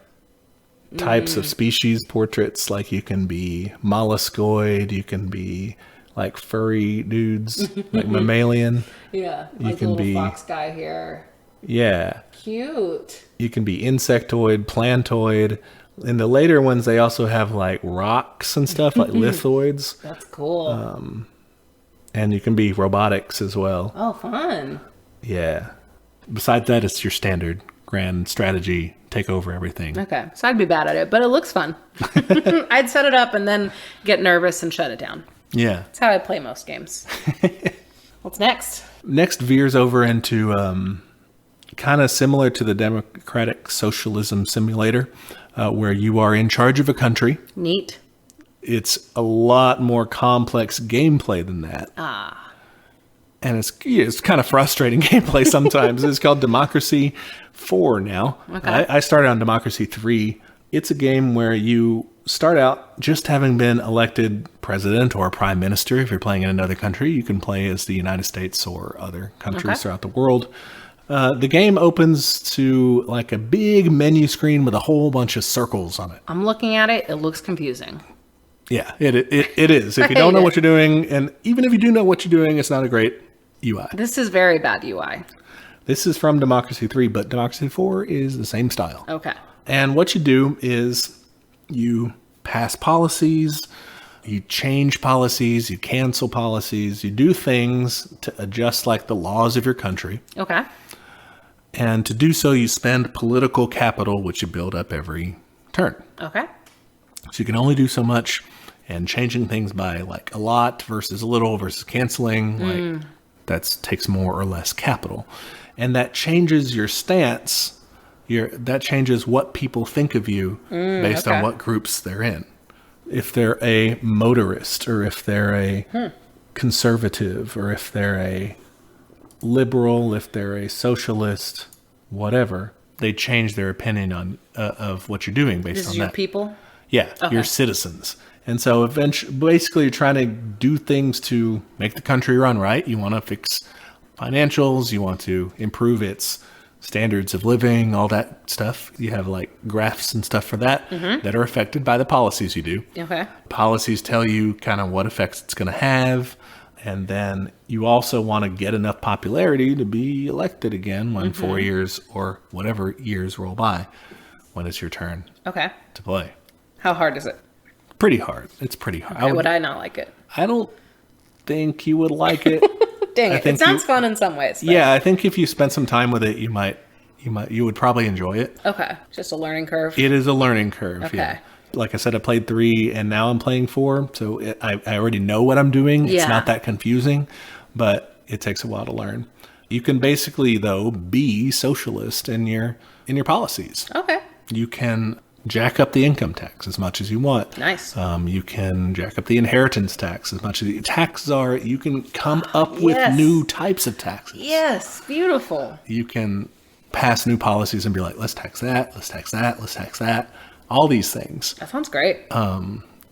types of species portraits. Like you can be molluscoid, you can be like furry dudes, like mammalian. Yeah, you like can the little be fox guy here. Yeah. Cute. You can be insectoid, plantoid. In the later ones, they also have like rocks and stuff, like lithoids. That's cool. And you can be robotics as well. Oh, fun. Yeah. Besides that, it's your standard grand strategy, take over everything. Okay, so I'd be bad at it, but it looks fun. I'd set it up and then get nervous and shut it down. Yeah. That's how I play most games. What's next? Next veers over into kind of similar to the Democratic Socialism Simulator, where you are in charge of a country. Neat. It's a lot more complex gameplay than that. And it's kind of frustrating gameplay sometimes. It's called Democracy 4 now. Okay. I started on Democracy 3. It's a game where you start out just having been elected president or prime minister. If you're playing in another country, you can play as the United States or other countries throughout the world. The game opens to like a big menu screen with a whole bunch of circles on it. I'm looking at it. It looks confusing. Yeah, it is. If you don't know what you're doing, and even if you do know what you're doing, it's not a great UI. This is very bad UI. This is from Democracy 3, but Democracy 4 is the same style. Okay. And what you do is you pass policies, you change policies, you cancel policies, you do things to adjust like the laws of your country. Okay. And to do so, you spend political capital, which you build up every turn. Okay. So you can only do so much, and changing things by like a lot versus a little versus canceling, like that takes more or less capital. And that changes your stance. That changes what people think of you based on what groups they're in. If they're a motorist, or if they're a conservative, or if they're a liberal, if they're a socialist, whatever, they change their opinion on of what you're doing based on that. This is your people? Yeah, your citizens. And so eventually, basically, you're trying to do things to make the country run right. You want to fix financials. You want to improve its standards of living, all that stuff. You have like graphs and stuff for that that are affected by the policies you do. Okay. Policies tell you kind of what effects it's going to have. And then you also want to get enough popularity to be elected again when 4 years or whatever years roll by when it's your turn to play. How hard is it? Pretty hard. It's pretty hard. Why would I not like it? I don't think you would like it. Dang it. It sounds fun in some ways. But... Yeah, I think if you spent some time with it, you would probably enjoy it. Okay. Just a learning curve. It is a learning curve. Okay. Yeah. Like I said, I played 3 and now I'm playing 4. So I already know what I'm doing. It's not that confusing, but it takes a while to learn. You can basically, though, be socialist in your policies. Okay. You can jack up the income tax as much as you want. Nice. You can jack up the inheritance tax as much as the taxes are. You can come up with new types of taxes. Yes, beautiful. You can pass new policies and be like, let's tax that, let's tax that, let's tax that. All these things. That sounds great.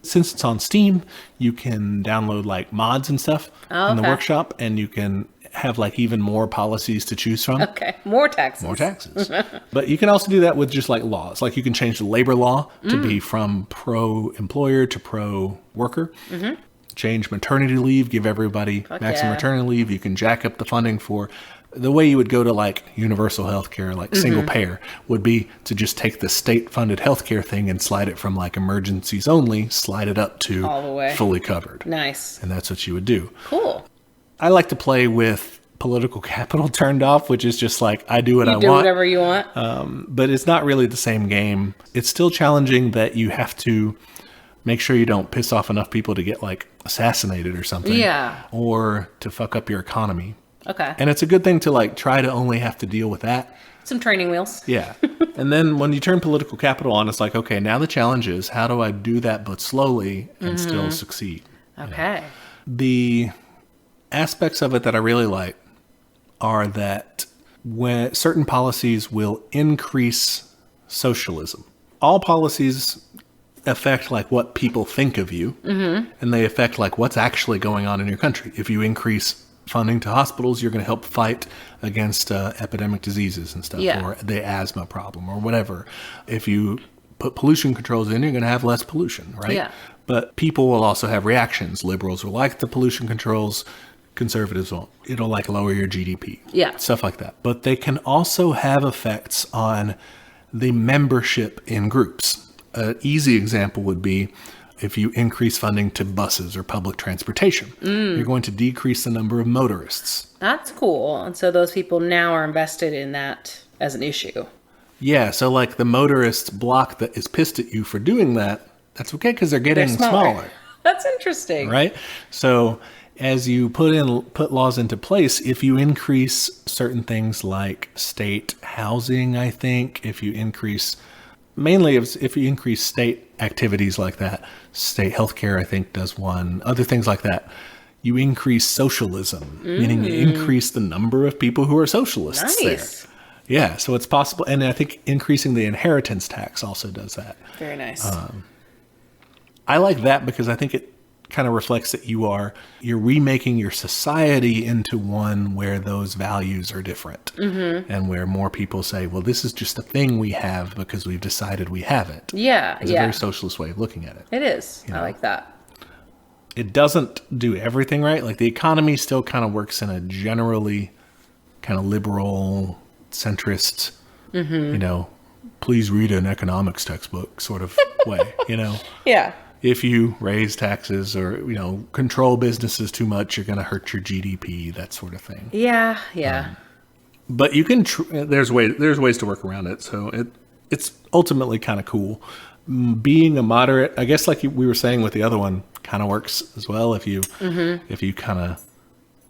Since it's on Steam, you can download like mods and stuff in the workshop, and you can have like even more policies to choose from. Okay, more taxes. More taxes. But you can also do that with just like laws. Like you can change the labor law to be from pro-employer to pro-worker. Change maternity leave, give everybody maximum maternity leave. You can jack up the funding for... The way you would go to like universal healthcare, like single payer, would be to just take the state-funded healthcare thing and slide it from like emergencies only, slide it up to all the way fully covered. Nice. And that's what you would do. Cool. I like to play with political capital turned off, which is just like I do what I want. You do whatever you want. But it's not really the same game. It's still challenging that you have to make sure you don't piss off enough people to get like assassinated or something. Yeah. Or to fuck up your economy. Okay. And it's a good thing to like try to only have to deal with that. Some training wheels. Yeah. And then when you turn political capital on, it's like, okay, now the challenge is how do I do that but slowly and still succeed? Okay. The aspects of it that I really like are that when certain policies will increase socialism. All policies affect like what people think of you, and they affect like what's actually going on in your country. If you increase funding to hospitals, you're going to help fight against epidemic diseases and stuff, or the asthma problem or whatever. If you put pollution controls in, you're going to have less pollution, right? Yeah. But people will also have reactions. Liberals will like the pollution controls. Conservatives won't. It'll like lower your GDP. Yeah. Stuff like that. But they can also have effects on the membership in groups. An easy example would be if you increase funding to buses or public transportation, you're going to decrease the number of motorists. That's cool. And so those people now are invested in that as an issue. Yeah, so like the motorist block that is pissed at you for doing that, that's okay because they're getting smaller. That's interesting. Right? So as you put laws into place, if you increase certain things like state housing, I think, if you increase state activities like that, state healthcare, I think, does one, other things like that, you increase socialism, meaning you increase the number of people who are socialists Nice. there. Yeah, so it's possible. And I think increasing the inheritance tax also does that. Very nice. I like that because I think it kind of reflects that you're remaking your society into one where those values are different, and where more people say, well, this is just a thing we have because we've decided we have it. Yeah. It's a very socialist way of looking at it. It is. I like that. It doesn't do everything right. Like the economy still kind of works in a generally kind of liberal, centrist, please read an economics textbook sort of way, Yeah. If you raise taxes or, control businesses too much, you're going to hurt your GDP, that sort of thing. Yeah. Yeah. But you can, there's ways to work around it. So it's ultimately kind of cool. Being a moderate, I guess like we were saying with the other one, kind of works as well. If you kind of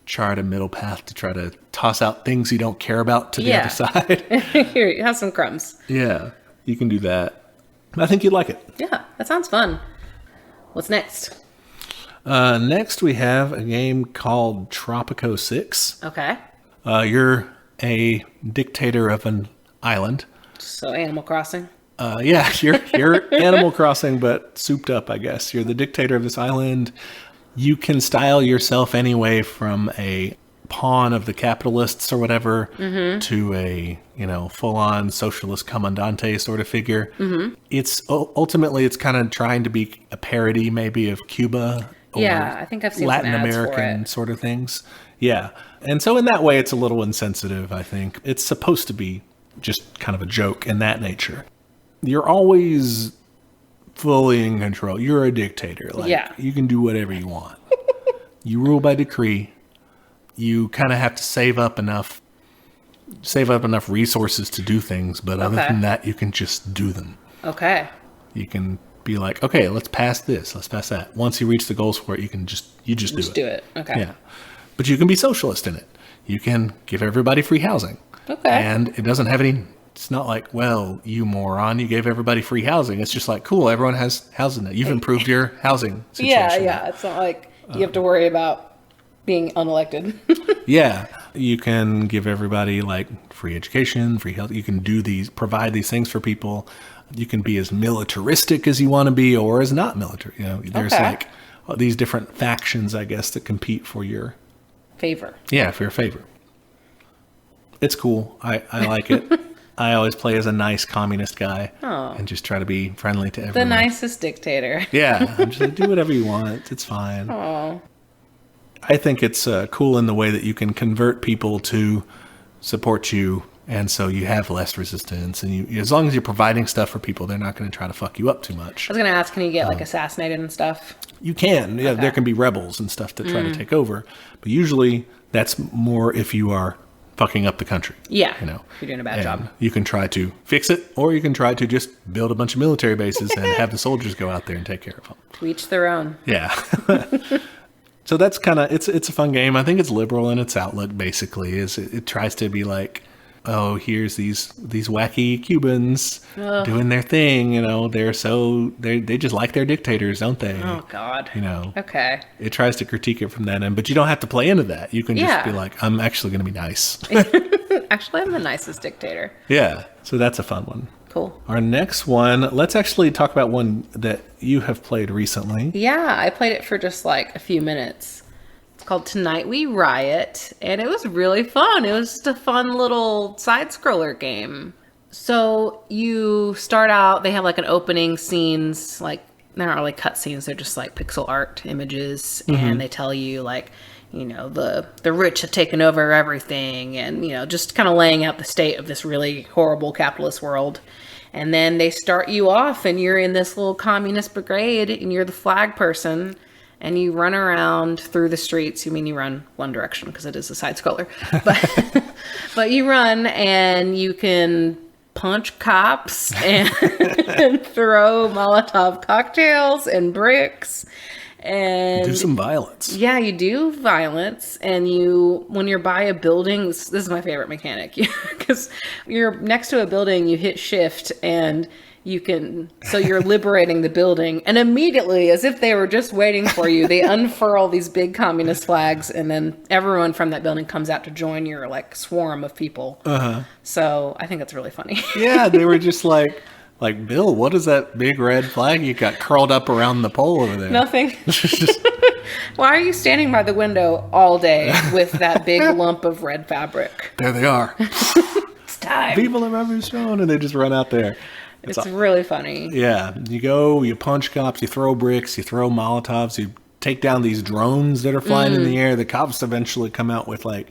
chart a middle path to try to toss out things you don't care about to the other side. Here, you have some crumbs. Yeah, you can do that. I think you'd like it. Yeah, that sounds fun. What's next? Next, we have a game called Tropico 6. Okay. You're a dictator of an island. So Animal Crossing. Yeah, you're Animal Crossing, but souped up, I guess. You're the dictator of this island. You can style yourself anyway from a pawn of the capitalists or whatever to a full-on socialist commandante sort of figure. It's ultimately it's kind of trying to be a parody maybe of Cuba or I think I've seen Latin some ads American for it. sort of things. Yeah, and so in that way it's a little insensitive. I think it's supposed to be just kind of a joke in that nature. You're always fully in control. You're a dictator. You can do whatever you want. You rule by decree. You kind of have to save up enough resources to do things, but other than that, you can just do them. Okay. You can be like, okay, let's pass this, let's pass that. Once you reach the goals for it, you just do it. Okay. Yeah, but you can be socialist in it. You can give everybody free housing. Okay. And it doesn't have any. It's not like, well, you moron, you gave everybody free housing. It's just like, cool, everyone has housing now. You've improved your housing situation. Yeah. It's not like you have to worry about being unelected. Yeah, you can give everybody like free education, free health. You can provide these things for people. You can be as militaristic as you want to be, or as not military. There's like these different factions, I guess, that compete for your favor. Yeah, for your favor. It's cool. I like it. I always play as a nice communist guy and just try to be friendly to everyone. The nicest dictator. Yeah, I'm just like, do whatever you want. It's fine. Oh. I think it's cool in the way that you can convert people to support you, and so you have less resistance. And as long as you're providing stuff for people, they're not going to try to fuck you up too much. I was going to ask, can you get like assassinated and stuff? You can. Yeah, there can be rebels and stuff that try to take over. But usually that's more if you are fucking up the country. Yeah. You're doing a bad job. You can try to fix it, or you can try to just build a bunch of military bases and have the soldiers go out there and take care of them. To each their own. Yeah. So that's kind of, it's a fun game. I think it's liberal in its outlook, basically. It tries to be like, oh, here's these wacky Cubans doing their thing. They just like their dictators, don't they? Oh, God. Okay. It tries to critique it from that end, but you don't have to play into that. You can just be like, I'm actually going to be nice. Actually, I'm the nicest dictator. Yeah. So that's a fun one. Cool. Our next one, let's actually talk about one that you have played recently. Yeah, I played it for just like a few minutes. It's called Tonight We Riot, and it was really fun. It was just a fun little side-scroller game. So you start out, they have like an opening scenes, like they're not really cutscenes, they're just like pixel art images, and they tell you like, the rich have taken over everything, and just kind of laying out the state of this really horrible capitalist world. And then they start you off, and you're in this little communist brigade, and you're the flag person, and you run around through the streets. You run one direction because it is a side scroller, but you run, and you can punch cops and throw Molotov cocktails and bricks. And do some violence. Yeah, you do violence. And when you're by a building, this is my favorite mechanic, because you're next to a building, you hit shift and you're liberating the building. And immediately, as if they were just waiting for you, they unfurl these big communist flags, and then everyone from that building comes out to join your like swarm of people. So I think that's really funny. Yeah, they were just like, Bill, what is that big red flag you got curled up around the pole over there? Nothing. Why are you standing by the window all day with that big lump of red fabric? There they are. It's time. People have ever shown, and they just run out there. It's really funny. Yeah. You punch cops, you throw bricks, you throw Molotovs, you take down these drones that are flying in the air. The cops eventually come out with like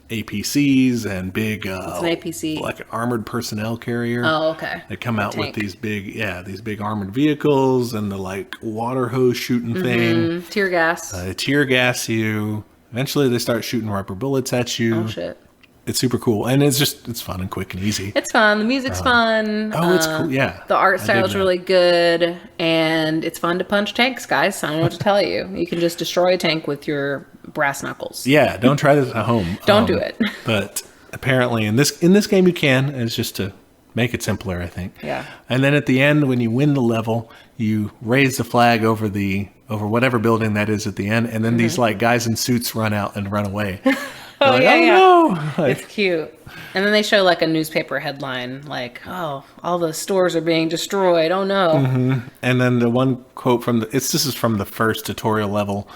APCs and big What's an APC? like an armored personnel carrier. Oh, okay. They come out with these big armored vehicles and the like water hose shooting thing. Tear gas. They tear gas you. Eventually they start shooting rubber bullets at you. Oh shit. It's super cool, and it's fun and quick and easy. It's fun. The music's fun. Oh, it's cool. Yeah. The art style is really good, and it's fun to punch tanks, guys. I don't know what to tell you. You can just destroy a tank with your brass knuckles. Yeah, don't try this at home. Don't do it. But apparently in this game you can. It's just to make it simpler, I think. Yeah. And then at the end, when you win the level, you raise the flag over whatever building that is at the end, and then these like guys in suits run out and run away. Oh, like, yeah. No. Like, it's cute. And then they show like a newspaper headline, like, "Oh, all the stores are being destroyed. Oh no!" And then the one quote this is from the first tutorial level.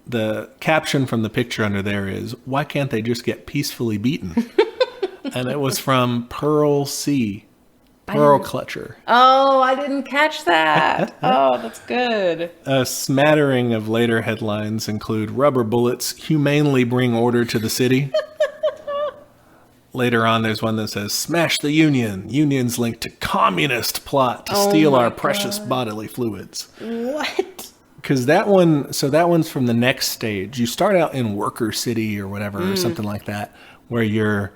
The caption from the picture under there is, "Why can't they just get peacefully beaten?" And it was from Pearl Clutcher. Oh, I didn't catch that. Oh, that's good. A smattering of later headlines include "Rubber bullets humanely bring order to the city." Later on, there's one that says, "Smash the Union. Union's linked to communist plot to steal our precious bodily fluids." What? Because that one's from the next stage. You start out in Worker City or whatever, or something like that, where you're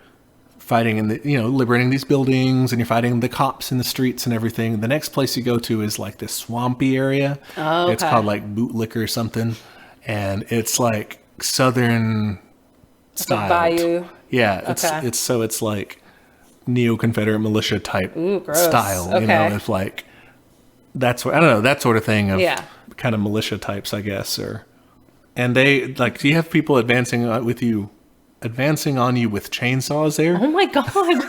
fighting in liberating these buildings, and you're fighting the cops in the streets and everything. The next place you go to is like this swampy area. Oh, okay. It's called like Bootlick or something, and it's like southern style. Bayou. Yeah, it's like neo-Confederate militia type style. Okay. It's like that sort of thing of kind of militia types, I guess. And they like, you have people advancing on you with chainsaws there. Oh my god!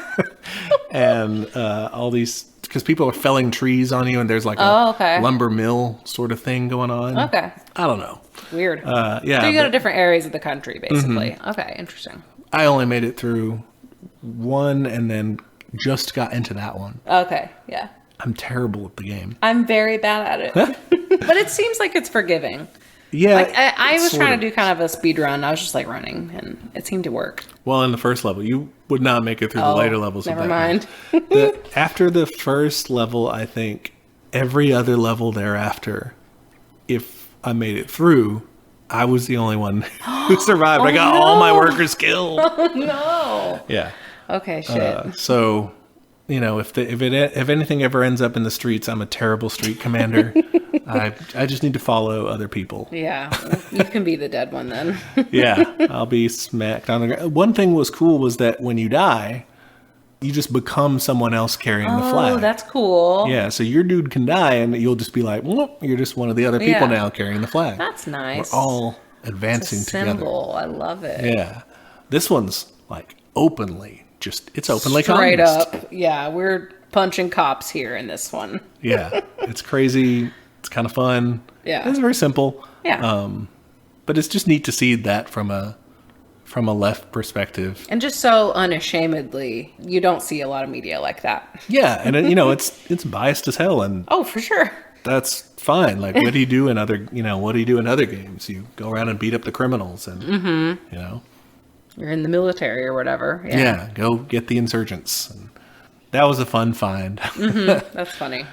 And all these, because people are felling trees on you, and there's like a lumber mill sort of thing going on. Okay. I don't know. Weird. Yeah. So you go to different areas of the country, basically. Okay, interesting. I only made it through one, and then just got into that one. Okay, yeah. I'm terrible at the game. I'm very bad at it. But it seems like it's forgiving. Yeah. Like I was trying to do kind of a speed run. I was just like running, and it seemed to work. Well, in the first level, you would not make it through the later levels. Never mind. After the first level, I think every other level thereafter, if I made it through, I was the only one who survived. I got all my workers killed. Oh, no. Yeah. Okay, shit. So, if anything ever ends up in the streets, I'm a terrible street commander. I just need to follow other people. Yeah, you can be the dead one then. Yeah, I'll be smacked on the ground. One thing was cool was that when you die, you just become someone else carrying the flag. Oh, that's cool. Yeah, so your dude can die, and you'll just be like, well, you're just one of the other people now carrying the flag. That's nice. We're all advancing it's a symbol. together. I love it. Yeah. This one's like openly, it's openly straight communist. up. Yeah, we're punching cops here in this one. Yeah, it's crazy. It's kind of fun. Yeah. It's very simple. Yeah. But it's just neat to see that from a left perspective. And just so unashamedly, you don't see a lot of media like that. Yeah, and it's biased as hell, and oh, for sure. that's fine. Like, what do you do in other games? You go around and beat up the criminals, and You're in the military or whatever. yeah, go get the insurgents. And that was a fun find. That's funny.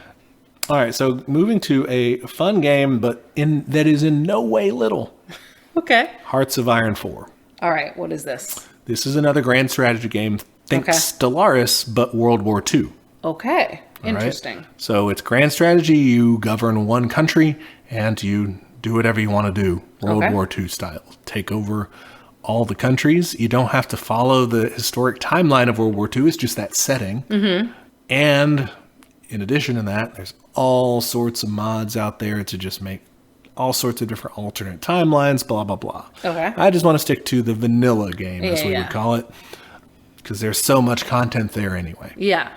All right, so moving to a fun game, but that is in no way little. Okay. Hearts of Iron 4. All right, what is this? This is another grand strategy game. Think Okay. Stellaris, but World War II. Okay. All right? Interesting. So it's grand strategy. You govern one country, and you do whatever you want to do, World Okay. War II style. Take over all the countries. You don't have to follow the historic timeline of World War II. It's just that setting. Mm-hmm. And in addition to that, there's all sorts of mods out there to just make all sorts of different alternate timelines, blah, blah, blah. Okay. I just want to stick to the vanilla game, as we Yeah. would call it, because there's so much content there anyway. Yeah.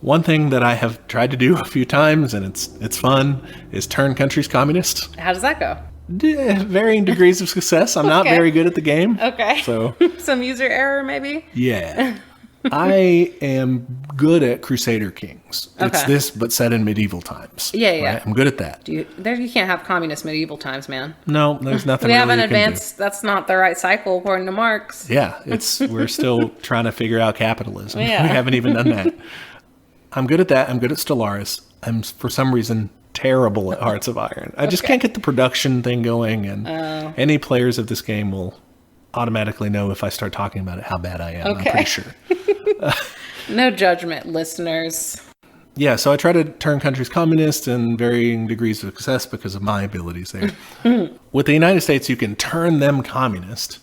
One thing that I have tried to do a few times, and it's fun, is turn countries communist. How does that go? Varying degrees of success. I'm not Okay. very good at the game. Okay. So, Some user error, maybe? yeah. I am good at Crusader Kings. It's Okay. this, but set in medieval times. Yeah, yeah. Right? I'm good at that. You can't have communist medieval times, man. No, there's nothing We really haven't you can do. advanced. That's not the right cycle, according to Marx. Yeah, we're still trying to figure out capitalism. Yeah. We haven't even done that. I'm good at that. I'm good at Stellaris. I'm, for some reason, terrible at Hearts of Iron. I just can't get the production thing going, and any players of this game will automatically know if I start talking about it how bad I am. Okay. I'm pretty sure. No judgment, listeners. Yeah, so I try to turn countries communist in varying degrees of success because of my abilities there. With the United States, you can turn them communist.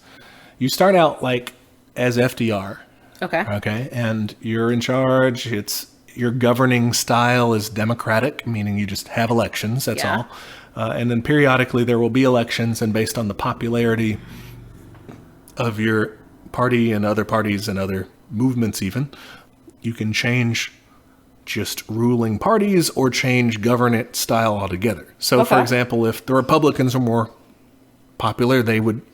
You start out like as FDR. Okay, and you're in charge. Your governing style is democratic, meaning you just have elections, that's Yeah. all. And then periodically there will be elections, and based on the popularity of your party and other parties and other movements even, you can change just ruling parties or change governance style altogether. So, for Okay. example, if the Republicans are more popular,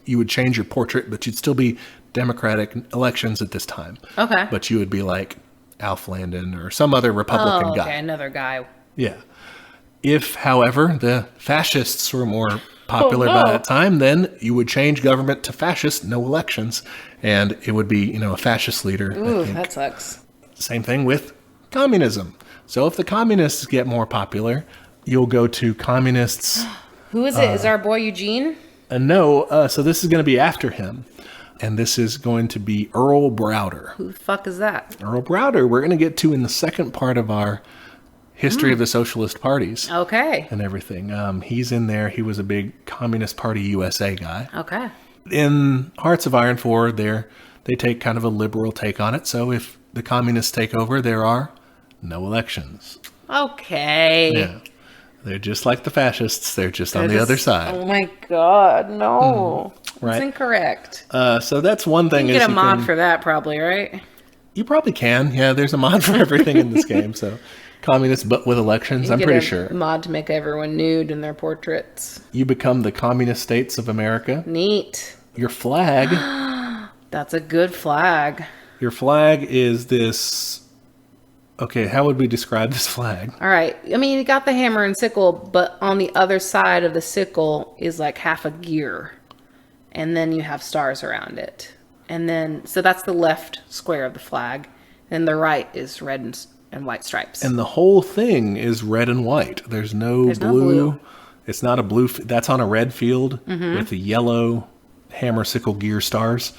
you would change your portrait, but you'd still be Democratic elections at this time. Okay. But you would be like Alf Landon or some other Republican guy. Okay, another guy. Yeah. If, however, the fascists were more popular Oh, no. by that time, then you would change government to fascist, no elections, and it would be, a fascist leader. Ooh, I think. that sucks. Same thing with communism. So if the communists get more popular, you'll go to communists. Who is it? Is our boy Eugene? So this is going to be after him. And this is going to be Earl Browder. Who the fuck is that? Earl Browder, we're going to get to in the second part of our history of the socialist parties Okay. and everything. He's in there. He was a big Communist Party USA guy. Okay. In Hearts of Iron 4, they take kind of a liberal take on it. So if the communists take over, there are no elections. Okay. Yeah. They're just like the fascists. They're just on the other side. Oh my god, no. right. It's incorrect. So that's one thing. You can get a mod for that, probably, right? You probably can. Yeah, there's a mod for everything in this game. So communists, but with elections, I'm pretty sure. Mod to make everyone nude in their portraits. You become the communist states of America. Neat. Your flag. That's a good flag. Your flag is this. Okay, how would we describe this flag? All right. I mean, you got the hammer and sickle, but on the other side of the sickle is like half a gear. And then you have stars around it. And then, so that's the left square of the flag. And the right is red and white stripes. And the whole thing is red and white. There's no blue. It's not a blue. That's on a red field with the yellow hammer sickle gear stars,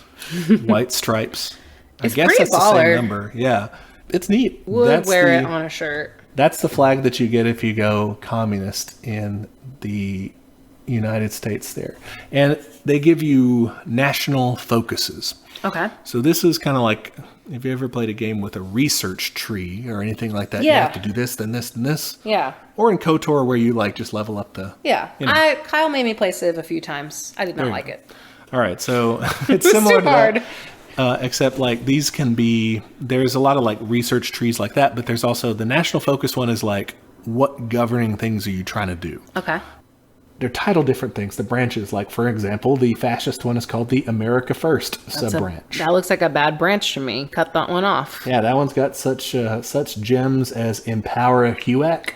white stripes. It's I guess pretty that's the same baller. number. Yeah, it's neat. Would wear it on a shirt. That's the flag that you get if you go communist in the United States there. And they give you national focuses. Okay. So this is kind of like, if you ever played a game with a research tree or anything like that, you Yeah. have to do this, then this, then this. Yeah. Or in KOTOR where you like just level up the... Yeah. You know. Kyle made me play Civ a few times. I did not like it. All right, so it's was similar too to hard. that. Except like these can be, there's a lot of like research trees like that, but there's also the national focus one is like, what governing things are you trying to do? Okay. They're titled different things, the branches. Like, for example, the fascist one is called the America First sub-branch. That looks like a bad branch to me. Cut that one off. Yeah, that one's got such gems as Empower a HUAC,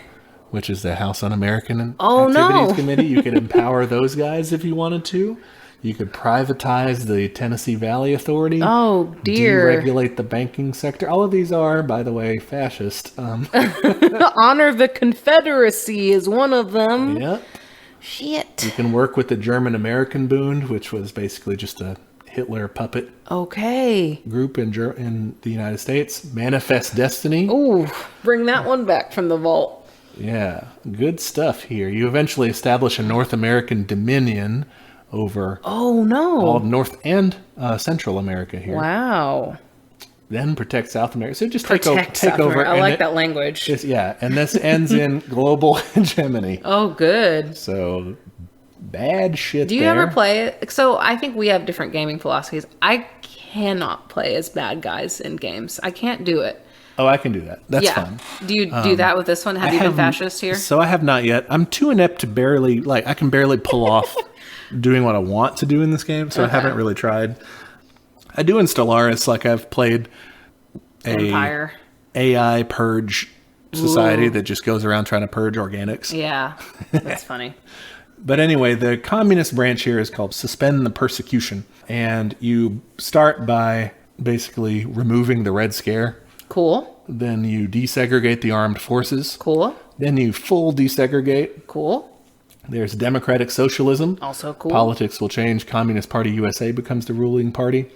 which is the House Un-American Activities Committee. You could empower those guys if you wanted to. You could privatize the Tennessee Valley Authority. Oh, dear. Deregulate the banking sector. All of these are, by the way, fascist. Honor the Confederacy is one of them. Yep. Shit. You can work with the German-American Bund, which was basically just a Hitler puppet Okay. group in the United States. Manifest Destiny. Ooh, bring that one back from the vault. Yeah, good stuff here. You eventually establish a North American dominion over Oh, no. all of North and Central America here. Wow. Then protect South America. So just Protect take South over. America. I and like that language. Yeah, and this ends in global hegemony. Oh, good. So bad shit. Do you there. ever play it? So I think we have different gaming philosophies. I cannot play as bad guys in games. I can't do it. Oh, I can do that. That's yeah. fun. Do you do that with this one? Have you been fascist here? So I have not yet. I'm too inept to barely, like, I can barely pull off doing what I want to do in this game, so I haven't really tried. I do in Stellaris, like I've played Empire. AI purge society that just goes around trying to purge organics. Yeah. That's funny. But anyway, the communist branch here is called Suspend the Persecution. And you start by basically removing the Red Scare. Cool. Then you desegregate the armed forces. Cool. Then you full desegregate. Cool. There's democratic socialism. Also cool. Politics will change. Communist Party USA becomes the ruling party.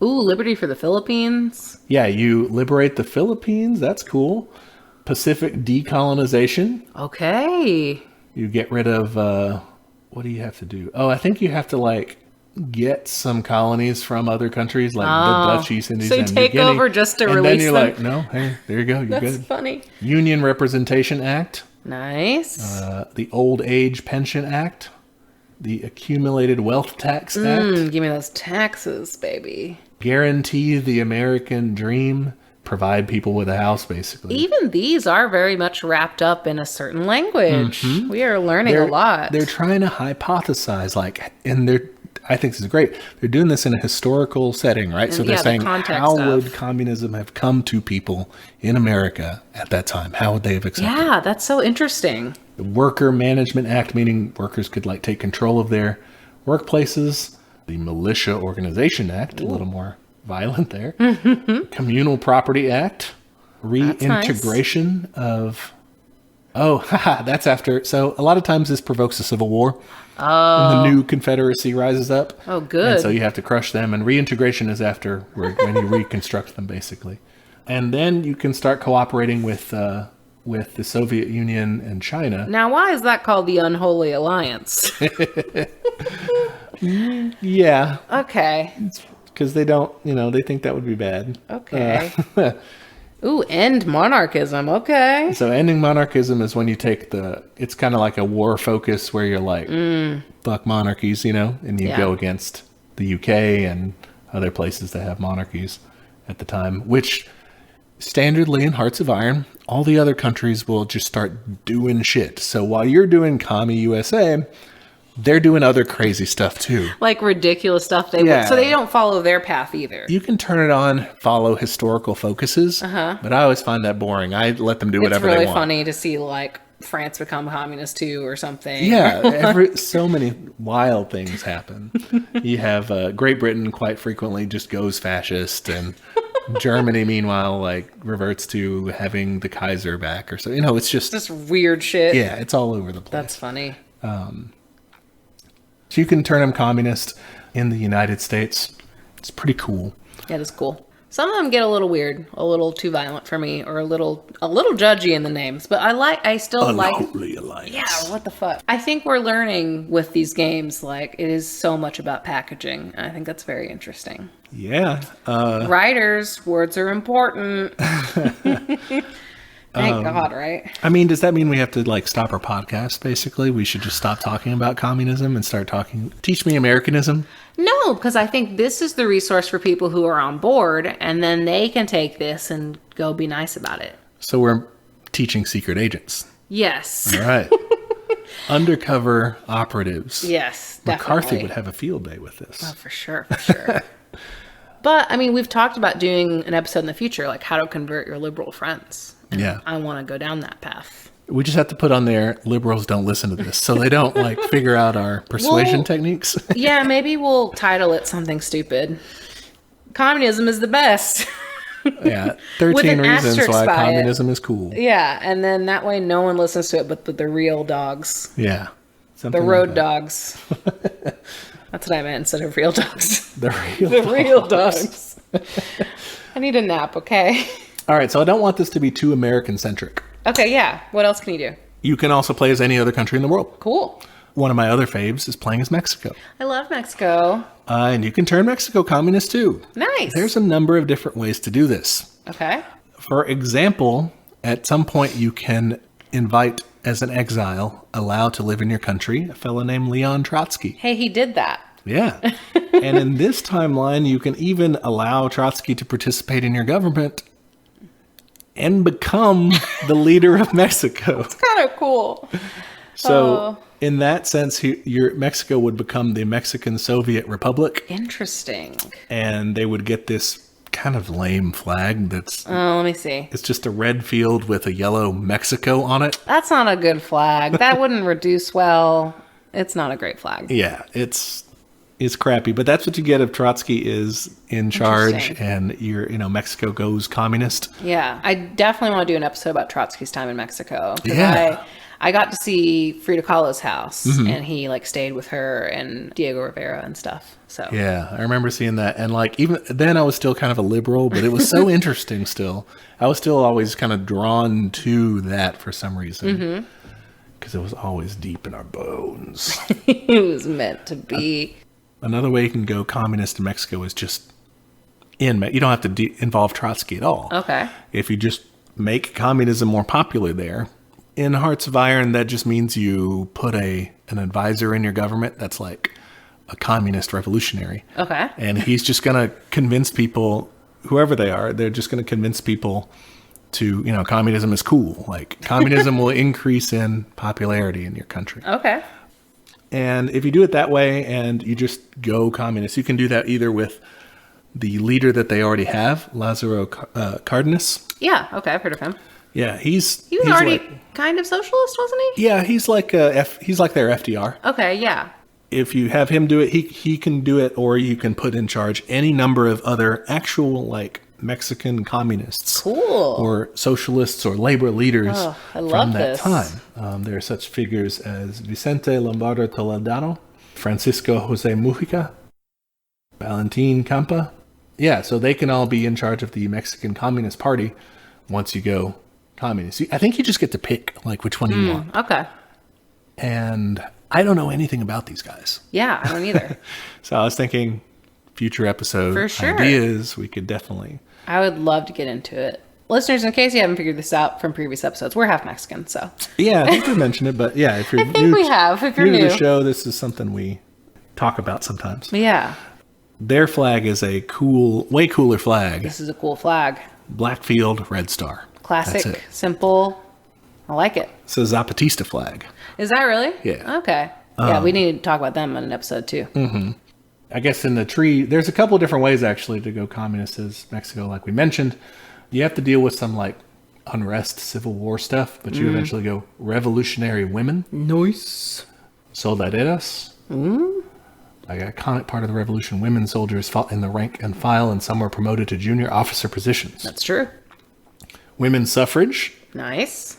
Ooh, liberty for the Philippines. Yeah, you liberate the Philippines. That's cool. Pacific decolonization. Okay. You get rid of, what do you have to do? Oh, I think you have to, like, get some colonies from other countries, like the Dutch East Indies So you and New take Guinea. over just to and release then you're them? like, no, hey, there you go, you're That's good. funny. Union Representation Act. Nice. The Old Age Pension Act. The Accumulated Wealth Tax Act. Give me those taxes, baby. Guarantee the American Dream. Provide people with a house, basically. Even these are very much wrapped up in a certain language. We are learning a lot. They're trying to hypothesize, like, and I think this is great. They're doing this in a historical setting, right? And, so they're the saying, context how of- would communism have come to people in America at that time? How would they have accepted it? Yeah, that's so interesting. The Worker Management Act, meaning workers could, like, take control of their workplaces. The Militia Organization Act, a little more violent there. Communal Property Act. Reintegration of... Oh, haha, that's after... So a lot of times this provokes a civil war. Oh. When the new Confederacy rises up. Oh, good. And so you have to crush them. And reintegration is after when you reconstruct them, basically. And then you can start cooperating with the Soviet Union and China. Now, why is that called the Unholy Alliance? Yeah, Okay. because they don't, they think that would be bad. Okay. Ooh, end monarchism. Okay. So ending monarchism is when you take it's kind of like a war focus where you're like, fuck monarchies, and you go against the UK and other places that have monarchies at the time, which standardly in Hearts of Iron, all the other countries will just start doing shit. So while you're doing commie USA, they're doing other crazy stuff too. Like ridiculous stuff. So they don't follow their path either. You can turn it on, follow historical focuses, but I always find that boring. I let them do whatever It's they really want. funny to see like France become communist too or something. Yeah, so many wild things happen. You have Great Britain quite frequently just goes fascist, and Germany, meanwhile, like reverts to having the Kaiser back or so. It's just Just weird shit. yeah, it's all over the place. That's funny. So you can turn them communist in the United States. It's pretty cool. Yeah, it is cool. Some of them get a little weird, a little too violent for me, or a little judgy in the names. But I still like. Unholy alliance. Yeah, what the fuck? I think we're learning with these games, like, it is so much about packaging. I think that's very interesting. Yeah. Writers, words are important. Thank God, right? I mean, does that mean we have to, like, stop our podcast, basically? We should just stop talking about communism and start talking... Teach me Americanism? No, because I think this is the resource for people who are on board, and then they can take this and go be nice about it. So we're teaching secret agents. Yes. All right. Undercover operatives. Yes, McCarthy definitely. would have a field day with this. Oh, for sure, for sure. But, I mean, we've talked about doing an episode in the future, like how to convert your liberal friends. Yeah. I want to go down that path. We just have to put on there, liberals don't listen to this, so they don't, like, figure out our persuasion techniques. Yeah, maybe we'll title it something stupid. Communism is the best. Yeah, 13 reasons why communism is cool. Yeah, and then that way no one listens to it but the real dogs. Yeah. The road dogs. That's what I meant instead of real dogs. The real dogs. I need a nap, okay? All right, so I don't want this to be too American-centric. Okay, yeah. What else can you do? You can also play as any other country in the world. Cool. One of my other faves is playing as Mexico. I love Mexico. And you can turn Mexico communist too. Nice. There's a number of different ways to do this. Okay. For example, at some point you can invite as an exile, allowed to live in your country, a fellow named Leon Trotsky. Hey, he did that. Yeah. And in this timeline, you can even allow Trotsky to participate in your government and become the leader of Mexico. It's kind of cool. So in that sense, Mexico would become the Mexican Soviet Republic. Interesting. And they would get this kind of lame flag that's... Oh, let me see. It's just a red field with a yellow Mexico on it. That's not a good flag. That wouldn't reduce well. It's not a great flag. Yeah, it's crappy. But that's what you get if Trotsky is in charge and Mexico goes communist. Yeah, I definitely want to do an episode about Trotsky's time in Mexico. Yeah. I got to see Frida Kahlo's house, and he stayed with her and Diego Rivera and stuff. So yeah, I remember seeing that, and even then I was still kind of a liberal, but it was so interesting. Still, I was still always kind of drawn to that for some reason, because it was always deep in our bones. It was meant to be. Another way you can go communist in Mexico is just you don't have to involve Trotsky at all. Okay, if you just make communism more popular there. In Hearts of Iron, that just means you put an advisor in your government that's like a communist revolutionary. Okay. And he's just going to convince people, whoever they are, they're just going to convince people to, communism is cool. Like, communism will increase in popularity in your country. Okay. And if you do it that way and you just go communist, you can do that either with the leader that they already have, Lázaro Cárdenas. Yeah, okay, I've heard of him. Yeah, he was already kind of socialist, wasn't he? Yeah, he's like their FDR. Okay, yeah. If you have him do it, he can do it, or you can put in charge any number of other actual Mexican communists, cool, or socialists or labor leaders from that time. There are such figures as Vicente Lombardo Toledano, Francisco Jose Mujica, Valentin Campa. Yeah, so they can all be in charge of the Mexican Communist Party once you go communist. I think you just get to pick which one you want. Okay. And I don't know anything about these guys. Yeah, I don't either. So I was thinking future episode For sure. ideas, we could definitely. I would love to get into it. Listeners, in case you haven't figured this out from previous episodes, we're half Mexican, so. Yeah, I think we mentioned it, but yeah, if you're If you're new to the show, this is something we talk about sometimes. Yeah. Their flag is a way cooler flag. This is a cool flag. Black field, red star. Classic, simple. I like it. It's a Zapatista flag. Is that really? Yeah. Okay. Yeah, we need to talk about them on an episode too. Mm-hmm. I guess in the tree, there's a couple of different ways actually to go communist as Mexico, like we mentioned. You have to deal with some unrest, civil war stuff, but you eventually go revolutionary women. Nice. Soldaderas. Like an iconic part of the revolution, women soldiers fought in the rank and file, and some were promoted to junior officer positions. That's true. Women's suffrage. Nice.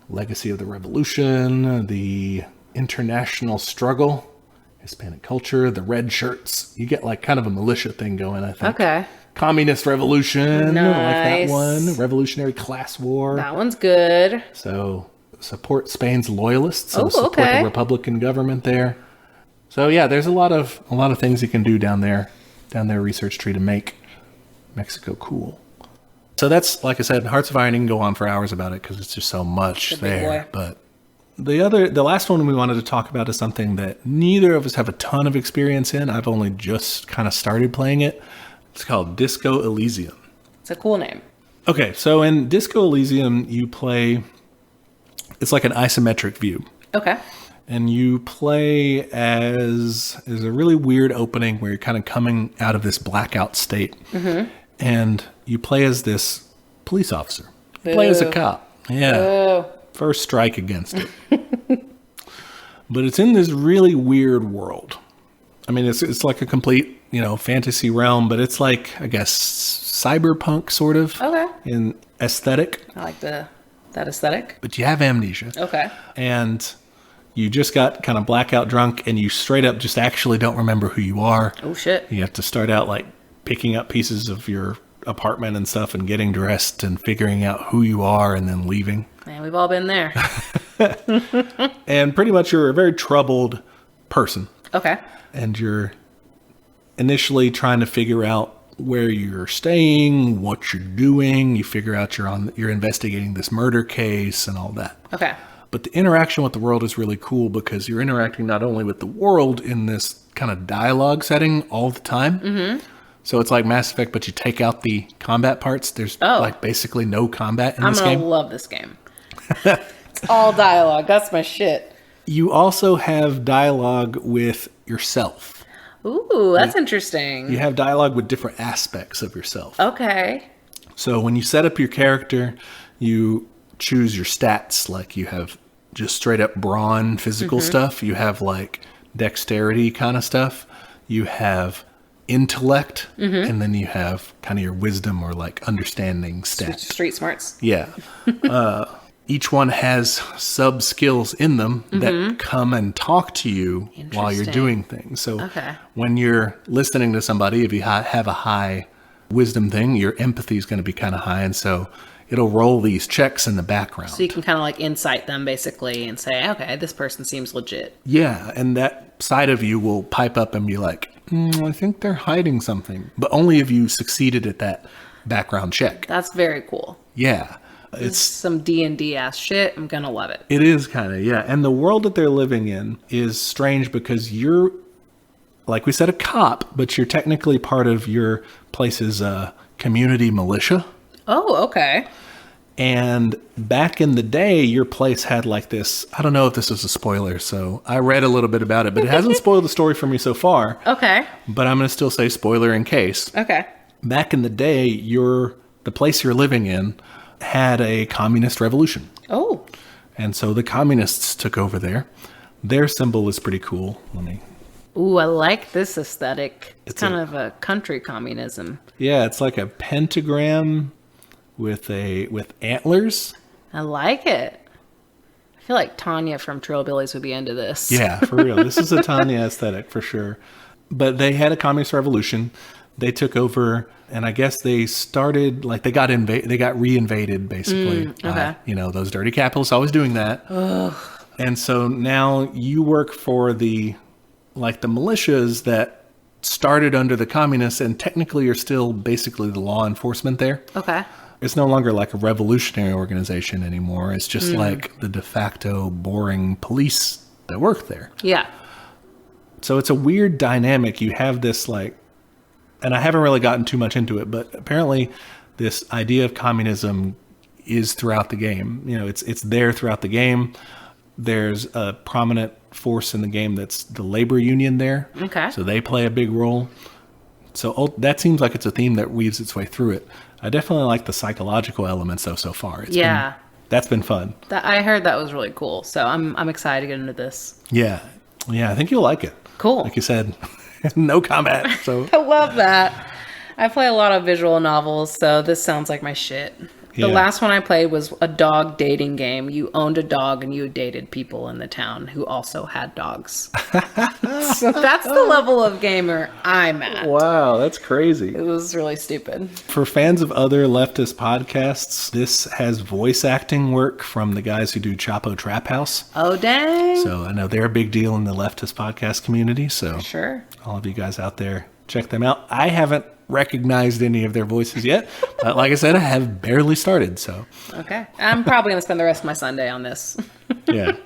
Legacy of the revolution, the international struggle, Hispanic culture, the red shirts. You get like kind of a militia thing going, I think. Okay. Communist revolution. Nice. I like that one. Revolutionary class war. That one's good. So support Spain's loyalists. So Oh, support okay. the Republican government there. So yeah, there's a lot of things you can do down their research tree to make Mexico cool. So that's, like I said, Hearts of Iron. You can go on for hours about it because it's just so much there. But the last one we wanted to talk about is something that neither of us have a ton of experience in. I've only just kind of started playing it. It's called Disco Elysium. It's a cool name. Okay, so in Disco Elysium, you play. It's like an isometric view. Okay. And you play as there's a really weird opening where you're kind of coming out of this blackout state. Mm-hmm. And you play as this police officer. You play as a cop. Yeah. First strike against it. But it's in this really weird world. I mean, it's like a complete, fantasy realm, but it's like, I guess, cyberpunk sort of. Okay. In aesthetic. I like that aesthetic. But you have amnesia. Okay. And you just got kind of blackout drunk and you straight up just actually don't remember who you are. Oh, shit. You have to start out like picking up pieces of your apartment and stuff and getting dressed and figuring out who you are and then leaving. Man, we've all been there. And pretty much you're a very troubled person. Okay. And you're initially trying to figure out where you're staying, what you're doing. You figure out you're investigating this murder case and all that. Okay. But the interaction with the world is really cool because you're interacting not only with the world in this kind of dialogue setting all the time. Mm-hmm. So it's like Mass Effect, but you take out the combat parts. There's like basically no combat in this game. I'm going to love this game. It's all dialogue. That's my shit. You also have dialogue with yourself. Ooh, that's interesting. You have dialogue with different aspects of yourself. Okay. So when you set up your character, you choose your stats. Like you have just straight up brawn, physical stuff. You have like dexterity kind of stuff. You have intellect, and then you have kind of your wisdom or like understanding stats. Street smarts. Yeah. Each one has sub skills in them that come and talk to you while you're doing things. So when you're listening to somebody, if you have a high wisdom thing, your empathy is going to be kind of high. And so it'll roll these checks in the background. So you can kind of like insight them basically and say, okay, this person seems legit. Yeah. And that side of you will pipe up and be like, I think they're hiding something. But only if you succeeded at that background check. That's very cool. Yeah. It's some D&D ass shit. I'm going to love it. It is kind of, yeah. And the world that they're living in is strange because you're, like we said, a cop, but you're technically part of your place's community militia. Oh, okay. And back in the day, your place had like this, I don't know if this is a spoiler, so I read a little bit about it, but it hasn't spoiled the story for me so far. Okay. But I'm going to still say spoiler in case. Okay. Back in the day, the place you're living in had a communist revolution. Oh. And so the communists took over there. Their symbol is pretty cool. Ooh, I like this aesthetic. It's kind of a country communism. Yeah, it's like a pentagram with antlers. I like it. I feel like Tanya from Trillbillies would be into this. Yeah, for real. This is a Tanya aesthetic for sure. But they had a communist revolution. They took over, and I guess they started they got re-invaded basically. Okay. Those dirty capitalists always doing that. Ugh. And so now you work for the militias that started under the communists, and technically you're still basically the law enforcement there. Okay. It's no longer like a revolutionary organization anymore. It's just like the de facto boring police that work there. Yeah. So it's a weird dynamic. You have this and I haven't really gotten too much into it, but apparently this idea of communism is throughout the game. It's there throughout the game. There's a prominent force in the game that's the labor union there. Okay. So they play a big role. So that seems like it's a theme that weaves its way through it. I definitely like the psychological elements though so far. That's been fun. I heard that was really cool. So I'm excited to get into this. Yeah. Yeah, I think you'll like it. Cool. Like you said, no combat. So I love that. I play a lot of visual novels, so this sounds like my shit. The last one I played was a dog dating game. You owned a dog and you dated people in the town who also had dogs. So that's the level of gamer I'm at. Wow, that's crazy. It was really stupid. For fans of other leftist podcasts, this has voice acting work from the guys who do Chapo Trap House. Oh, dang. So I know they're a big deal in the leftist podcast community. So sure. All of you guys out there, check them out. I haven't recognized any of their voices yet, but like I said, I have barely started. So okay, I'm probably gonna spend the rest of my Sunday on this. Yeah.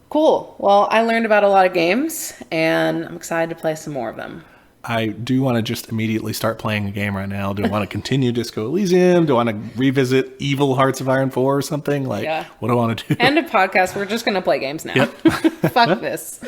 Cool. Well, I learned about a lot of games, and I'm excited to play some more of them. I do want to just immediately start playing a game right now. Do I want to continue Disco Elysium? Do I want to revisit Evil Hearts of Iron 4 or something? Like, what do I want to do? End of podcast. We're just going to play games now. Yep. Fuck this.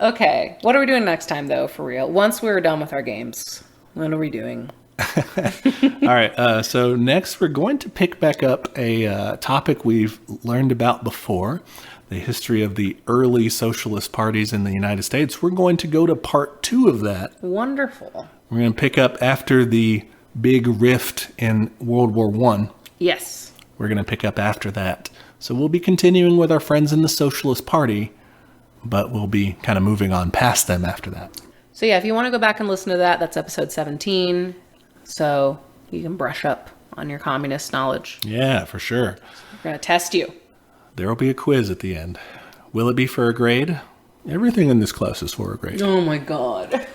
Okay. What are we doing next time, though, for real? Once we're done with our games, what are we doing? All right. So next, we're going to pick back up a topic we've learned about before. The history of the early socialist parties in the United States. We're going to go to part 2 of that. Wonderful. We're going to pick up after the big rift in World War I. Yes. We're going to pick up after that. So we'll be continuing with our friends in the Socialist Party, but we'll be kind of moving on past them after that. So yeah, if you want to go back and listen to that, that's episode 17. So you can brush up on your communist knowledge. Yeah, for sure. We're going to test you. There will be a quiz at the end. Will it be for a grade? Everything in this class is for a grade. Oh my god.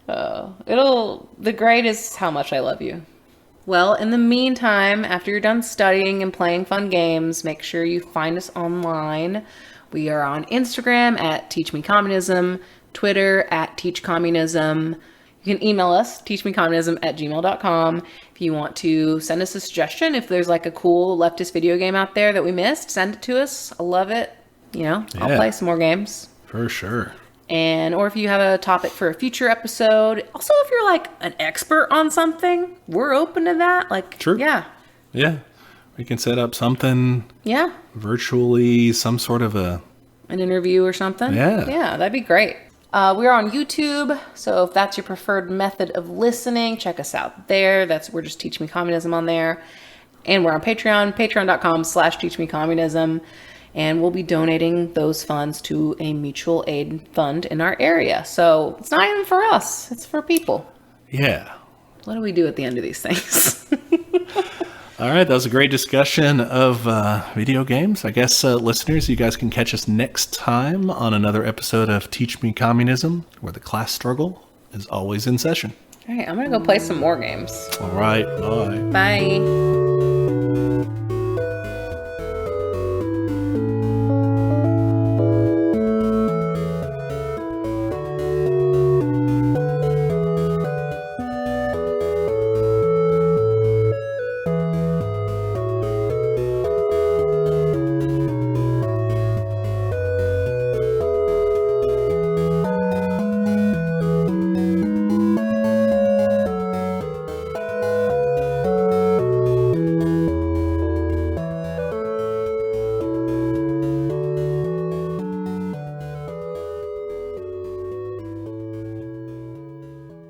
The grade is how much I love you. Well, in the meantime, after you're done studying and playing fun games, make sure you find us online. We are on Instagram at teachmecommunism, Twitter at teachcommunism. You can email us, teachmecommunism@gmail.com. If you want to send us a suggestion, if there's like a cool leftist video game out there that we missed, send it to us. I love it. I'll play some more games. For sure. Or if you have a topic for a future episode. Also, if you're like an expert on something, we're open to that. True. Yeah. Yeah. We can set up something. Yeah. Virtually, some sort of an interview or something. Yeah. Yeah, that'd be great. We're on YouTube, so if that's your preferred method of listening, check us out there. We're just Teach Me Communism on there. And we're on Patreon, patreon.com/teachmecommunism. And we'll be donating those funds to a mutual aid fund in our area. So it's not even for us, it's for people. Yeah. What do we do at the end of these things? All right, that was a great discussion of video games. I guess, listeners, you guys can catch us next time on another episode of Teach Me Communism, where the class struggle is always in session. All right, I'm going to go play some more games. All right, bye. Bye.